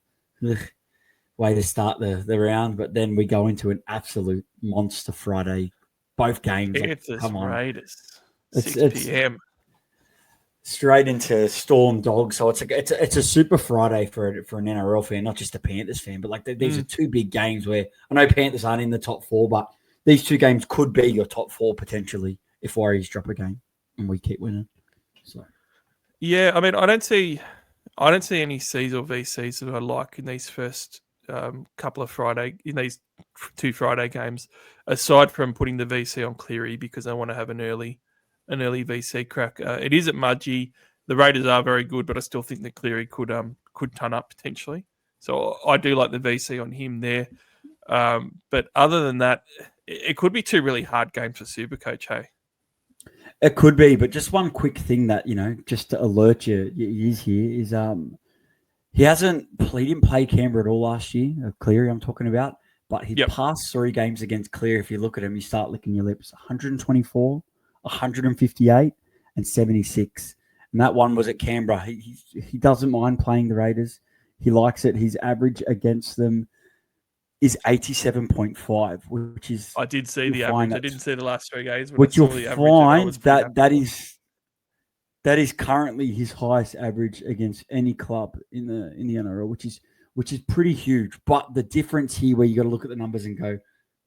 way to start the round, but then we go into an absolute monster Friday. Both games. Panthers, come on. Raiders, 6 p.m. Straight into Storm Dogs. So it's a super Friday for an NRL fan, not just a Panthers fan, but these are two big games where I know Panthers aren't in the top 4, but these two games could be your top 4 potentially if Warriors drop a game and we keep winning. So yeah, I mean, I don't see any Cs or VCs that I like in these first in these 2 Friday games, aside from putting the VC on Cleary because I want to have an early VC crack. It is at Mudgee. The Raiders are very good, but I still think that Cleary could ton up potentially. So I do like the VC on him there. But other than that, it could be 2 really hard games for Supercoach, hey? It could be, but just one quick thing that, just to alert you is here is he didn't play Canberra at all last year, Cleary I'm talking about, but he passed 3 games against Cleary. If you look at him, you start licking your lips. 124, 158, and 76. And that one was at Canberra. He doesn't mind playing the Raiders. He likes it. His average against them is 87.5, which is... I did see the average. I didn't see the last 3 games. But which you'll find that is currently his highest average against any club in the NRL, which is pretty huge. But the difference here, where you got to look at the numbers and go,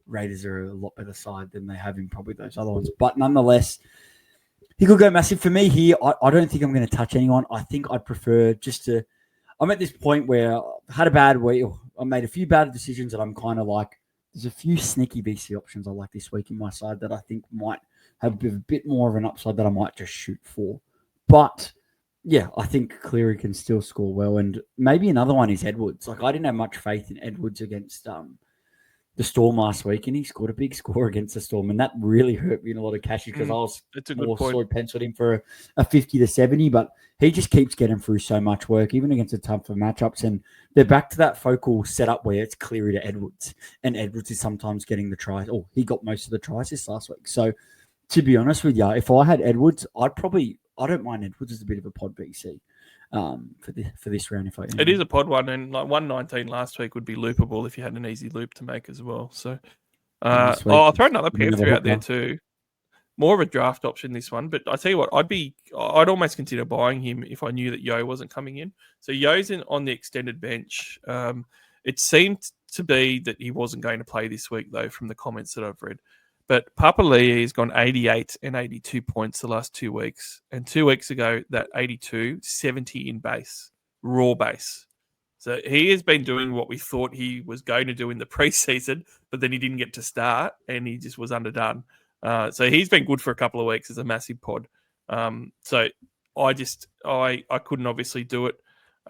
Raiders are a lot better side than they have in probably those other ones. But nonetheless, he could go massive. For me here, I don't think I'm going to touch anyone. I think I'd prefer I'm at this point where I had a bad week. I made a few bad decisions that I'm kind of like, there's a few sneaky VC options I like this week in my side that I think might have a bit more of an upside that I might just shoot for. But yeah, I think Cleary can still score well. And maybe another one is Edwards. I didn't have much faith in Edwards against the Storm last week, and he scored a big score against the Storm, and that really hurt me in a lot of cash because I was more penciled him for a 50 to 70, but he just keeps getting through so much work, even against the tougher matchups, and they're back to that focal setup where it's Cleary to Edwards, and Edwards is sometimes getting the tries. Oh, he got most of the tries this last week. So to be honest with you, if I had Edwards, I don't mind Edwards as a bit of a pod VC. For this round, it is a pod one, and 119 last week would be loopable if you had an easy loop to make as well. So I'll throw another Panther out there too. More of a draft option this one, but I tell you what, I'd almost consider buying him if I knew that Yo wasn't coming in. So Yo's on the extended bench. It seemed to be that he wasn't going to play this week though, from the comments that I've read. But Papali'i has gone 88 and 82 points the last 2 weeks. And 2 weeks ago, that 82, 70 in base, raw base. So he has been doing what we thought he was going to do in the preseason, but then he didn't get to start and he just was underdone. So he's been good for a couple of weeks as a massive pod. So I couldn't obviously do it.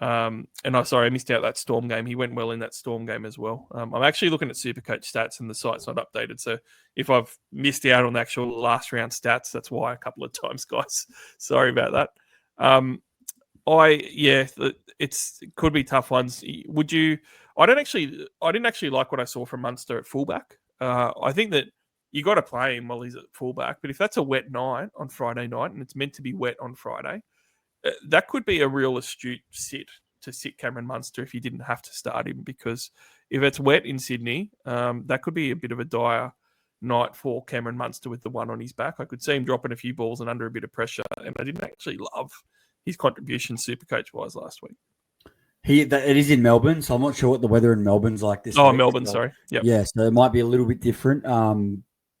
And I missed out that Storm game. He went well in that Storm game as well. I'm actually looking at Supercoach stats and the site's not updated. So if I've missed out on the actual last round stats, that's why a couple of times, guys. Sorry about that. It could be tough ones. Would you? I didn't actually like what I saw from Munster at fullback. I think that you got to play him while he's at fullback. But if that's a wet night on Friday night and it's meant to be wet on Friday, that could be a real astute sit to sit Cameron Munster if you didn't have to start him, because if it's wet in Sydney, that could be a bit of a dire night for Cameron Munster with the one on his back. I could see him dropping a few balls and under a bit of pressure, and I didn't actually love his contribution Supercoach-wise last week. It is in Melbourne, so I'm not sure what the weather in Melbourne's like this week. Oh, Melbourne, sorry. Yep. Yeah, so it might be a little bit different.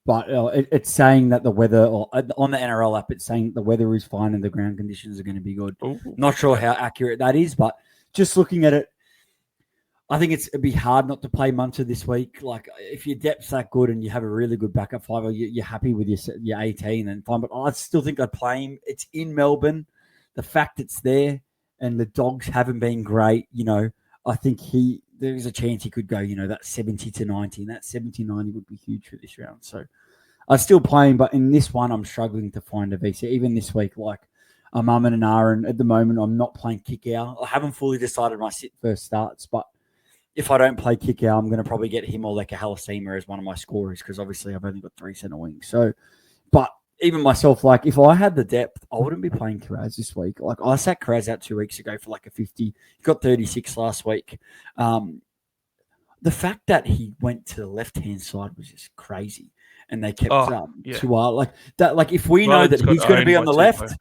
But it's saying that the weather, or on the NRL app, it's saying the weather is fine and the ground conditions are going to be good. Ooh. Not sure how accurate that is, but just looking at it, I think it'd be hard not to play Munster this week. Like, if your depth's that good and you have a really good backup five, or you're happy with your 18, then fine. But I still think I'd play him. It's in Melbourne. The fact it's there and the Dogs haven't been great, I think there's a chance he could go, that 70 to 90, and that 70, 90 would be huge for this round. So I'd still play him, but in this one, I'm struggling to find a VC. Even this week, like I'm umming and ahhing. At the moment, I'm not playing kick out. I haven't fully decided my sit first starts, but if I don't play kick out, I'm going to probably get him or like a Halasima as one of my scorers, because obviously I've only got 3 centre wings. So, but even myself, like if I had the depth, I wouldn't be playing Kiraz this week. Like I sat Kiraz out 2 weeks ago for like a 50. He got 36 last week. The fact that he went to the left-hand side was just crazy, and they kept to like that. Like if we know that he's going to be on the left,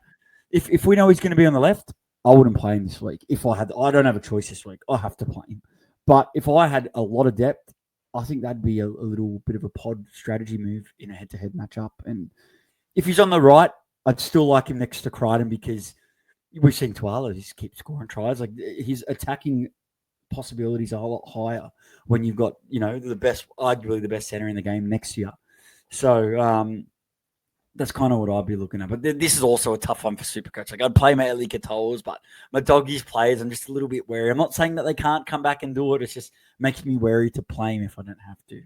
if we know he's going to be on the left, I wouldn't play him this week. I don't have a choice this week. I have to play him. But if I had a lot of depth, I think that'd be a little bit of a pod strategy move in a head-to-head matchup. And if he's on the right, I'd still like him next to Crichton, because we've seen Tuala just keep scoring tries. Like his attacking possibilities are a lot higher when you've got, arguably the best center in the game next to you. So that's kind of what I'd be looking at. But this is also a tough one for Supercoach. Like I'd play my Eli Katoas, but my Doggies players, I'm just a little bit wary. I'm not saying that they can't come back and do it. It's just making me wary to play him if I don't have to.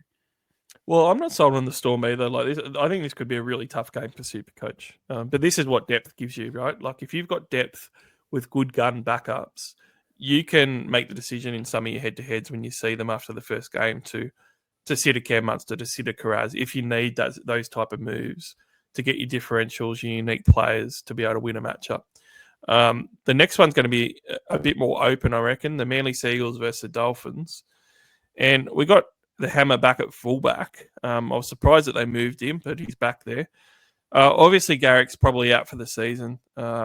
Well, I'm not sold on the Storm either. Like I think this could be a really tough game for Supercoach. But this is what depth gives you, right? Like if you've got depth with good gun backups, you can make the decision in some of your head-to-heads when you see them after the first game to sit a Cam Munster, to sit a Kiraz, if you need those type of moves to get your differentials, your unique players to be able to win a matchup. The next one's going to be a bit more open, I reckon. The Manly Seagulls versus the Dolphins. And we got the Hammer back at fullback. I was surprised that they moved him, but he's back there. Obviously, Garrick's probably out for the season.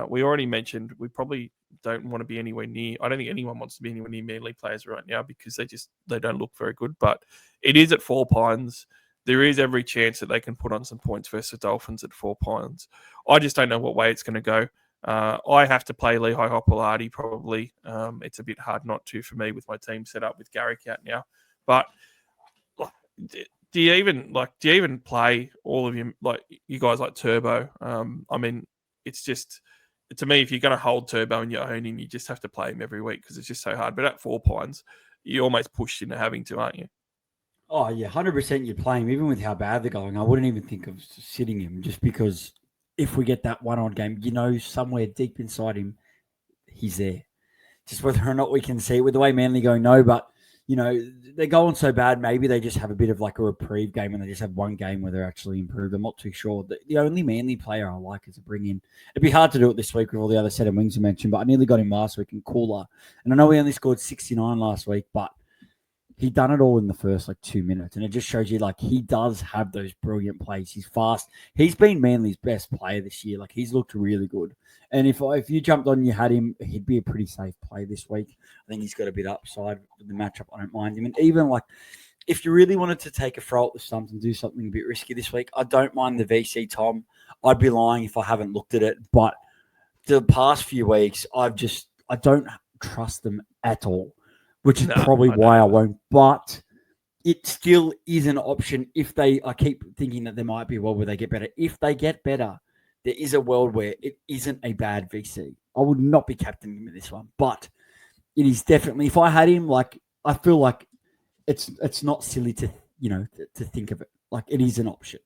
We already mentioned we probably don't want to be anywhere near. I don't think anyone wants to be anywhere near Manly players right now, because they don't look very good. But it is at 4 Pines. There is every chance that they can put on some points versus the Dolphins at 4 Pines. I just don't know what way it's going to go. I have to play Lehigh Hopolati probably. It's a bit hard not to for me with my team set up with Garrick out now. But do you even play all of you, like you guys like Turbo? I mean, it's just, to me, if you're going to hold Turbo and you own him, you just have to play him every week because it's just so hard. But at 4 Pines, you're almost pushed into having to, aren't you? Oh, yeah, 100% you'd play him, even with how bad they're going. I wouldn't even think of sitting him, just because if we get that one-on game, somewhere deep inside him, he's there. Just whether or not we can see it with the way Manly going, no, but, they're going so bad, maybe they just have a bit of like a reprieve game and they just have one game where they're actually improved. I'm not too sure. The only Manly player I like is to bring in. It'd be hard to do it this week with all the other set of wings you mentioned, but I nearly got him last week in Cooler. And I know he only scored 69 last week, but he done it all in the first 2 minutes. And it just shows you he does have those brilliant plays. He's fast. He's been Manly's best player this year. He's looked really good. And if you jumped on and you had him, he'd be a pretty safe play this week. I think he's got a bit upside with the matchup. I don't mind him. And even if you really wanted to take a throw at the stumps and do something a bit risky this week, I don't mind the VC Tom. I'd be lying if I haven't looked at it. But the past few weeks, I don't trust them at all, which is probably why I won't. But it still is an option I keep thinking that there might be a world where they get better. If they get better, there is a world where it isn't a bad VC. I would not be captaining him in this one. But it is definitely, if I had him, like, I feel like it's not silly to, to think of it. Like, it is an option,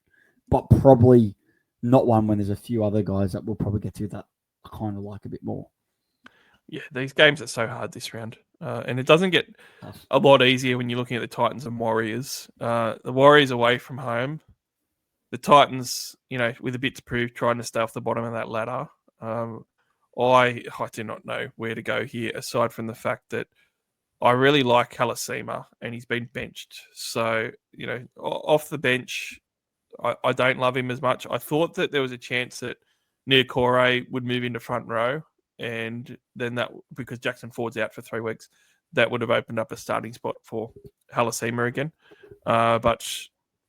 but probably not one when there's a few other guys that we'll probably get to that I kind of like a bit more. Yeah, these games are so hard this round. And it doesn't get a lot easier when you're looking at the Titans and Warriors. The Warriors away from home. The Titans, with a bit to prove, trying to stay off the bottom of that ladder. I do not know where to go here, aside from the fact that I really like Halasima, and he's been benched. So, off the bench, I don't love him as much. I thought that there was a chance that Niokore would move into front row, and then that, because Jackson Ford's out for 3 weeks, that would have opened up a starting spot for Halasima again. But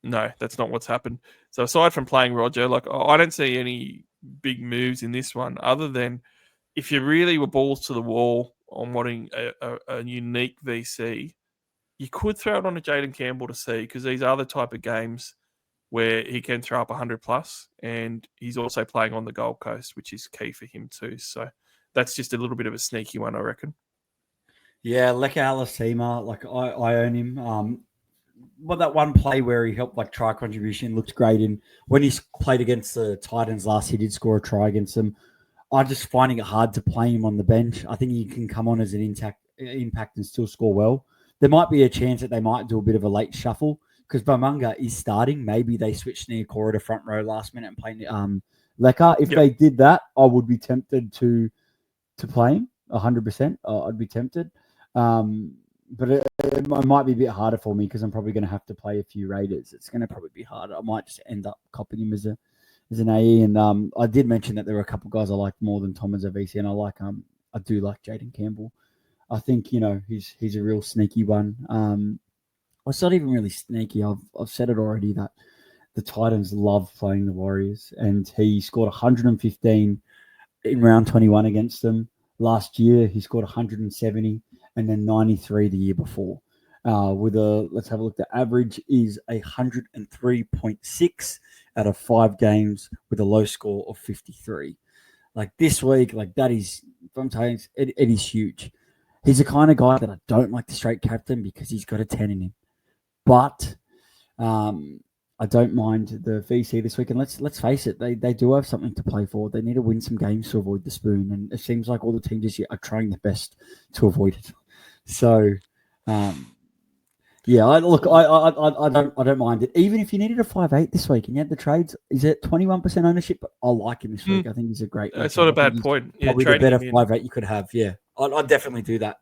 no, that's not what's happened. So aside from playing Roger, like, I don't see any big moves in this one, other than if you really were balls to the wall on wanting a unique VC, you could throw it on a Jaden Campbell to see, because these are the type of games where he can throw up 100 plus, and he's also playing on the Gold Coast, which is key for him too. So that's just a little bit of a sneaky one, I reckon. Yeah, Leka Halasima, like, I own him. But that one play where he helped, like, try contribution looked great. And when he played against the Titans last, he did score a try against them. I'm just finding it hard to play him on the bench. I think he can come on as an impact and still score well. There might be a chance that they might do a bit of a late shuffle, because Bamunga is starting. Maybe they switch Niokore to front row last minute and play Leka. If they did that, I would be tempted to play him 100%. I'd be tempted. But it might be a bit harder for me, because I'm probably going to have to play a few Raiders. It's going to probably be harder. I might just end up copying him as an AE. And I did mention that there were a couple of guys I liked more than Tom as a VC, and I do like Jaden Campbell. I think, he's a real sneaky one. It's not even really sneaky. I've said it already that the Titans love playing the Warriors, and he scored 115 in round 21 against them. Last year, he scored 170 and then 93 the year before. Let's have a look. The average is 103.6 out of 5 games with a low score of 53. Like, this week, like, that is, sometimes it is huge. He's the kind of guy that I don't like to straight captain, because he's got a 10 in him. But I don't mind the VC this week. And let's face it, they do have something to play for. They need to win some games to avoid the spoon. And it seems like all the teams this year are trying their best to avoid it. So, I don't mind it. Even if you needed a 5'8" this week and you had the trades, is it 21% ownership? But I like him this week. I think he's a great. It's not a bad point. Yeah, probably the better 5'8" you could have. Yeah, I'd definitely do that.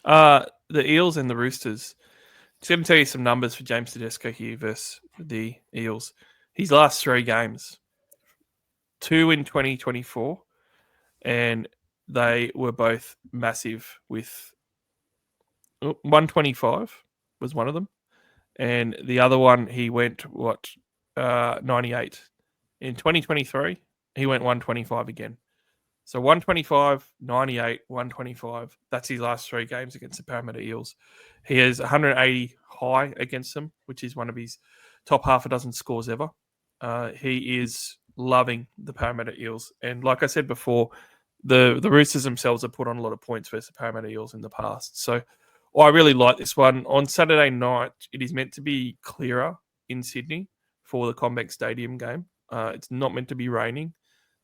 The Eels and the Roosters. Just going to tell you some numbers for James Tedesco here versus the Eels. His last 3 games, 2 in 2024, and they were both massive with 125 was one of them. And the other one, he went, 98. In 2023, he went 125 again. So 125, 98, 125. That's his last 3 games against the Parramatta Eels. He has 180 high against them, which is one of his top half a dozen scores ever. He is loving the Parramatta Eels. And like I said before, the Roosters themselves have put on a lot of points versus the Parramatta Eels in the past. So I really like this one. On Saturday night, it is meant to be clearer in Sydney for the CommBank Stadium game. It's not meant to be raining.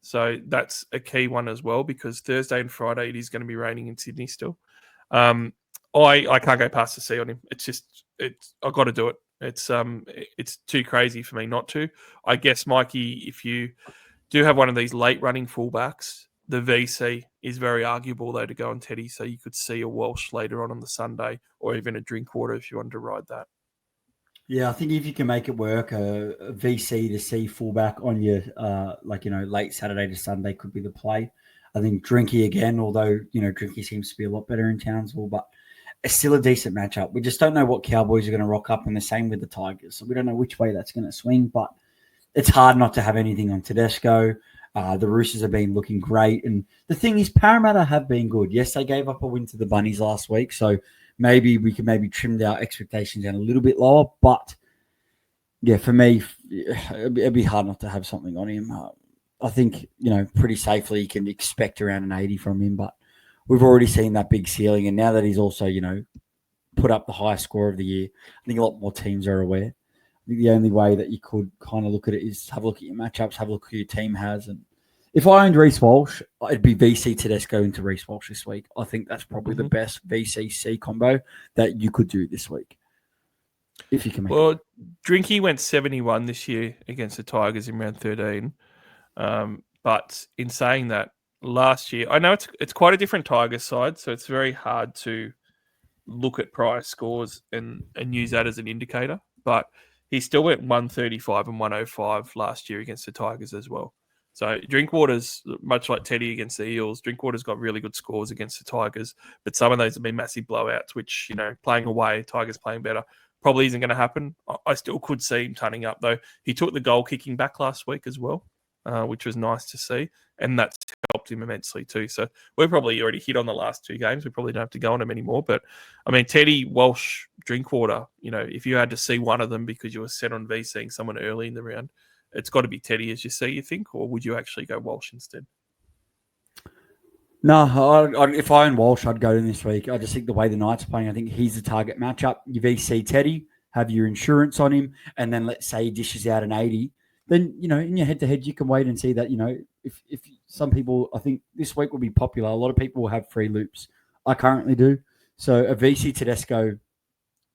So that's a key one as well, because Thursday and Friday it is going to be raining in Sydney still. I can't go past the C on him. I've got to do it. It's too crazy for me not to. I guess, Mikey, if you do have one of these late running fullbacks, the VC is very arguable though to go on Teddy. So you could see a Walsh later on the Sunday, or even a Drinkwater if you want to ride that. Yeah, I think if you can make it work, a VC to C fullback on your, late Saturday to Sunday could be the play. I think Drinky again, although, Drinky seems to be a lot better in Townsville, but it's still a decent matchup. We just don't know what Cowboys are going to rock up, and the same with the Tigers. So we don't know which way that's going to swing, but it's hard not to have anything on Tedesco. The Roosters have been looking great. And the thing is, Parramatta have been good. Yes, they gave up a win to the Bunnies last week, so maybe we could trim our expectations down a little bit lower. But, yeah, for me, it'd be hard not to have something on him. I think, pretty safely you can expect around an 80 from him. But we've already seen that big ceiling. And now that he's also, put up the highest score of the year, I think a lot more teams are aware. I think the only way that you could kind of look at it is have a look at your matchups, have a look at who your team has. And if I owned Reece Walsh, it'd be VC Tedesco into Reece Walsh this week. I think that's probably the best VCC combo that you could do this week. If you can make it. Drinky went 71 this year against the Tigers in round 13. But in saying that, last year, I know it's quite a different Tigers side, so it's very hard to look at prior scores and use that as an indicator. But he still went 135 and 105 last year against the Tigers as well. So Drinkwater's, much like Teddy against the Eels, Drinkwater's got really good scores against the Tigers, but some of those have been massive blowouts, which, playing away, Tigers playing better, probably isn't going to happen. I still could see him turning up, though. He took the goal kicking back last week as well, which was nice to see, and that's helped him immensely too. So we're probably already hit on the last two games. We probably don't have to go on them anymore. But, I mean, Teddy, Walsh, Drinkwater, if you had to see one of them because you were set on VCing someone early in the round, it's got to be Teddy as you see, you think, or would you actually go Walsh instead? No, if I own Walsh, I'd go in this week. I just think the way the Knights are playing, I think he's the target matchup. You VC Teddy, have your insurance on him, and then let's say he dishes out an 80. Then, in your head-to-head, you can wait and see that, if some people, I think this week will be popular. A lot of people will have free loops. I currently do. So a VC Tedesco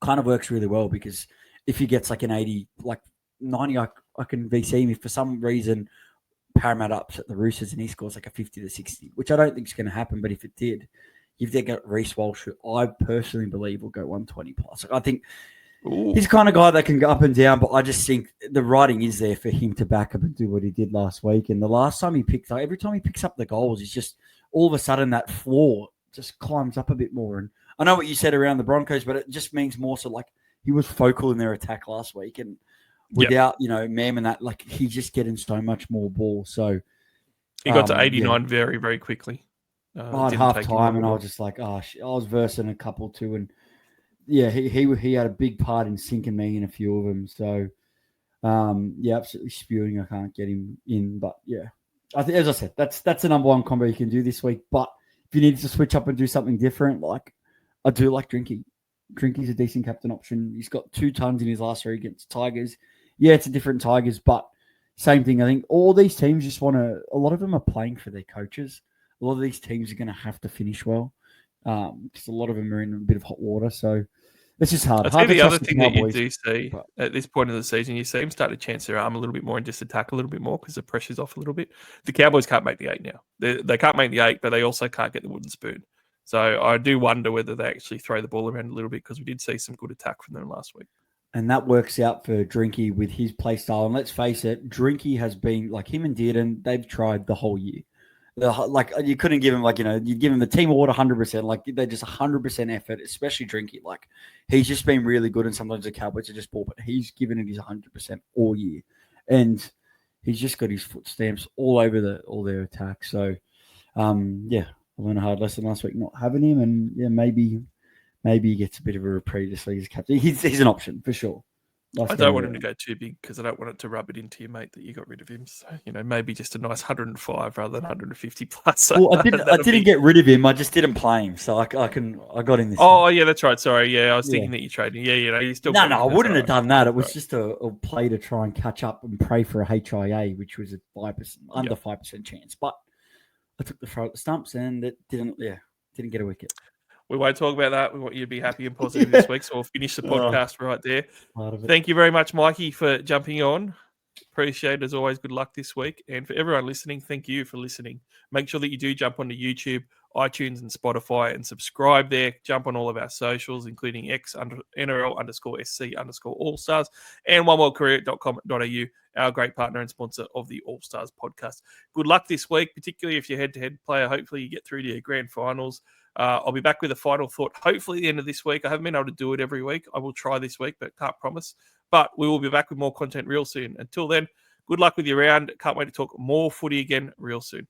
kind of works really well because if he gets like an 80, like 90, I can VC him. If for some reason Parramatta upset the Roosters and he scores like a 50 to 60, which I don't think is going to happen, but if it did, you've then got Reece Walsh, who I personally believe will go 120 plus. I think he's the kind of guy that can go up and down, but I just think the writing is there for him to back up and do what he did last week. And the last time every time he picks up the goals, it's just all of a sudden that floor just climbs up a bit more. And I know what you said around the Broncos, but it just means more so like he was focal in their attack last week. And without, Mam and that, like he's just getting so much more ball. So he got to 89 very, very quickly. At half time, and I was just like, I was versing a couple too. And yeah, he had a big part in sinking me in a few of them. So, absolutely spewing. I can't get him in, but yeah, I think, as I said, that's the number one combo you can do this week. But if you need to switch up and do something different, like I do like Drinky. Drinky's a decent captain option. He's got 2 tons in his last 3 against Tigers. Yeah, it's a different Tigers, but same thing. I think all these teams just want to. A lot of them are playing for their coaches. A lot of these teams are going to have to finish well because a lot of them are in a bit of hot water. So it's just hard. I think the other thing that you do see at this point of the season, you see them start to chance their arm a little bit more and just attack a little bit more because the pressure's off a little bit. The Cowboys can't make the 8 now. They can't make the 8, but they also can't get the wooden spoon. So I do wonder whether they actually throw the ball around a little bit because we did see some good attack from them last week. And that works out for Drinky with his play style. And let's face it, Drinky has been, like him and Dearden, they've tried the whole year. Like you couldn't give him you'd give him the team award 100%. Like they're just 100% effort, especially Drinky. Like he's just been really good, and sometimes the Cowboys are just poor, but he's given it his 100% all year, and he's just got his foot stamps all over all their attacks. So, I learned a hard lesson last week not having him, and maybe he gets a bit of a reprieve this week as captain. He's an option for sure. I don't want him to go too big because I don't want it to rub it into your mate that you got rid of him. So, maybe just a nice 105 rather than 150 plus. Well, I didn't get rid of him. I just didn't play him. So I got in this. Oh, yeah, that's right. Sorry. Yeah, I was thinking that you traded. Yeah, you still. No, I wouldn't have done that. It was just a play to try and catch up and pray for a HIA, which was a 5%, under 5% chance. But I took the throw at the stumps and it didn't get a wicket. We won't talk about that. We want you to be happy and positive this week, so we'll finish the podcast right there. Thank you very much, Mikey, for jumping on. Appreciate it as always. Good luck this week. And for everyone listening, thank you for listening. Make sure that you do jump onto YouTube, iTunes, and Spotify and subscribe there. Jump on all of our socials, including NRL_SC_Allstars and oneworldcareer.com.au, our great partner and sponsor of the Allstars podcast. Good luck this week, particularly if you're head-to-head player. Hopefully you get through to your grand finals. I'll be back with a final thought, hopefully at the end of this week. I haven't been able to do it every week. I will try this week, but can't promise. But we will be back with more content real soon. Until then, good luck with your round. Can't wait to talk more footy again real soon.